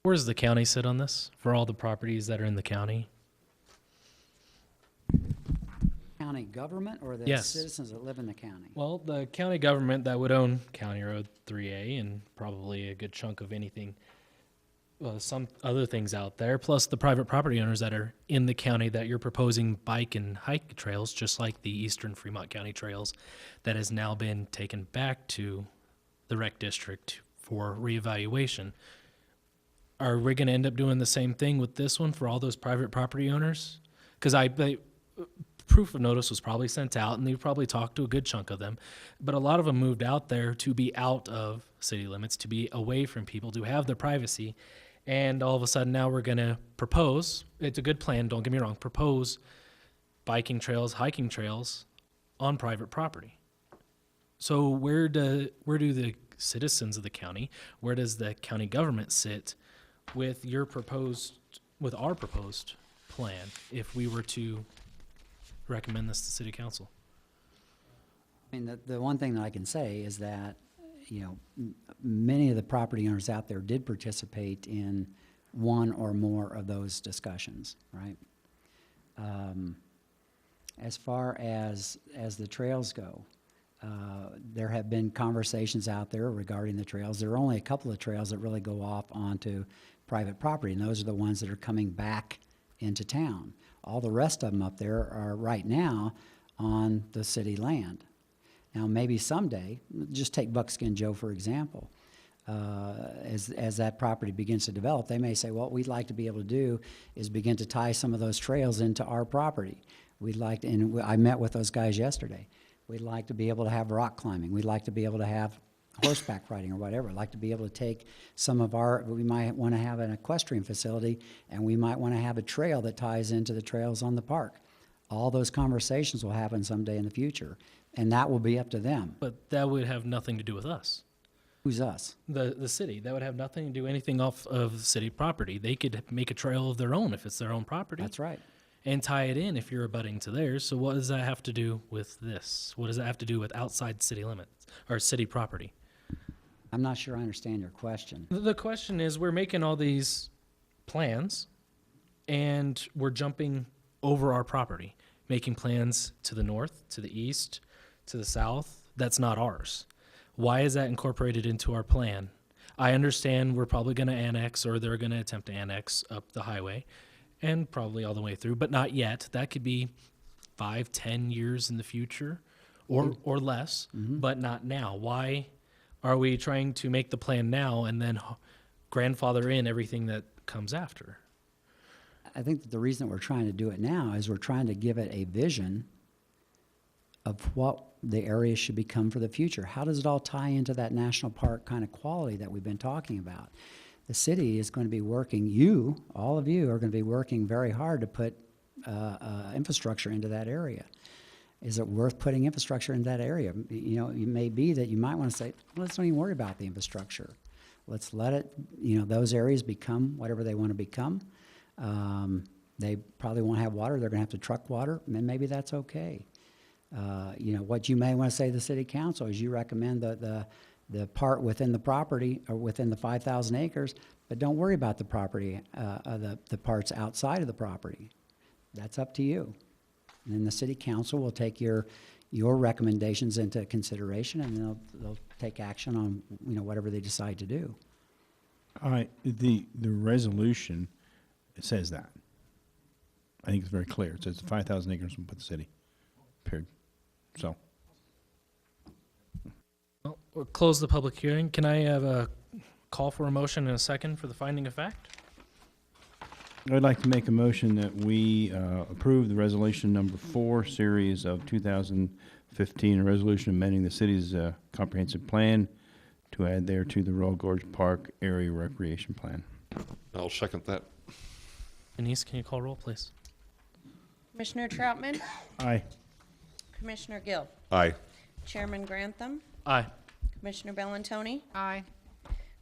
Where does the county sit on this for all the properties that are in the county? County government or the Yes. citizens that live in the county? Well, the county government that would own County Road 3A and probably a good chunk of anything, well, some other things out there, plus the private property owners that are in the county that you're proposing bike and hike trails, just like the Eastern Fremont County trails that has now been taken back to the rec district for reevaluation. Are we going to end up doing the same thing with this one for all those private property owners? Because proof of notice was probably sent out, and they probably talked to a good chunk of them. But a lot of them moved out there to be out of city limits, to be away from people, to have their privacy. And all of a sudden now we're going to propose, it's a good plan, don't get me wrong, propose biking trails, hiking trails on private property. So where do the citizens of the county, where does the county government sit with our proposed plan if we were to recommend this to city council? I mean, the one thing that I can say is that, you know, many of the property owners out there did participate in one or more of those discussions, right? As far as the trails go, there have been conversations out there regarding the trails. There are only a couple of trails that really go off onto private property, and those are the ones that are coming back into town. All the rest of them up there are right now on the city land. Now, maybe someday, just take Buckskin Joe, for example. As that property begins to develop, they may say, what we'd like to be able to do is begin to tie some of those trails into our property. We'd like to, and I met with those guys yesterday. We'd like to be able to have rock climbing. We'd like to be able to have horseback riding or whatever. I'd like to be able to take some of we might want to have an equestrian facility, and we might want to have a trail that ties into the trails on the park. All those conversations will happen someday in the future, and that will be up to them. But that would have nothing to do with us. Who's us? The city. That would have nothing to do anything off of city property. They could make a trail of their own if it's their own property. That's right. And tie it in if you're abutting to theirs. So what does that have to do with this? What does that have to do with outside city limits or city property? I'm not sure I understand your question. The question is, we're making all these plans and we're jumping over our property, making plans to the north, to the east, to the south. That's not ours. Why is that incorporated into our plan? I understand we're probably going to annex, or they're going to attempt to annex up the highway, and probably all the way through, but not yet. That could be 5, 10 years in the future, or less, but not now. Why are we trying to make the plan now and then grandfather in everything that comes after? I think that the reason that we're trying to do it now is we're trying to give it a vision of what the area should become for the future. How does it all tie into that national park kind of quality that we've been talking about? The city is going to be working, all of you are going to be working very hard to put infrastructure into that area. Is it worth putting infrastructure in that area? You know, it may be that you might want to say, let's don't even worry about the infrastructure. Let's let it, those areas become whatever they want to become. They probably won't have water. They're going to have to truck water, and maybe that's okay. What you may want to say to the city council is you recommend the part within the property or within the 5,000 acres, but don't worry about the property, the parts outside of the property. That's up to you. And then the city council will take your recommendations into consideration, and they'll take action on, whatever they decide to do. All right, the resolution says that. I think it's very clear. It says 5,000 acres will put the city, period. So, Well, we'll close the public hearing. Can I have a call for a motion and a second for the finding of fact? I'd like to make a motion that we approve the resolution number 4, series of 2015, a resolution amending the city's comprehensive plan to add there to the Royal Gorge Park Area Recreation Plan. I'll second that. Denise, can you call roll, please? Commissioner Troutman? Aye. Commissioner Gill? Aye. Chairman Grantham? Aye. Commissioner Bellantoni? Aye.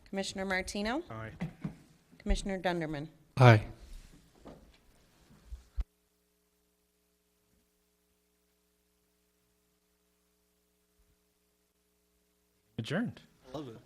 Commissioner Martino? Aye. Commissioner Dunderman? Aye. Adjourned. Love it.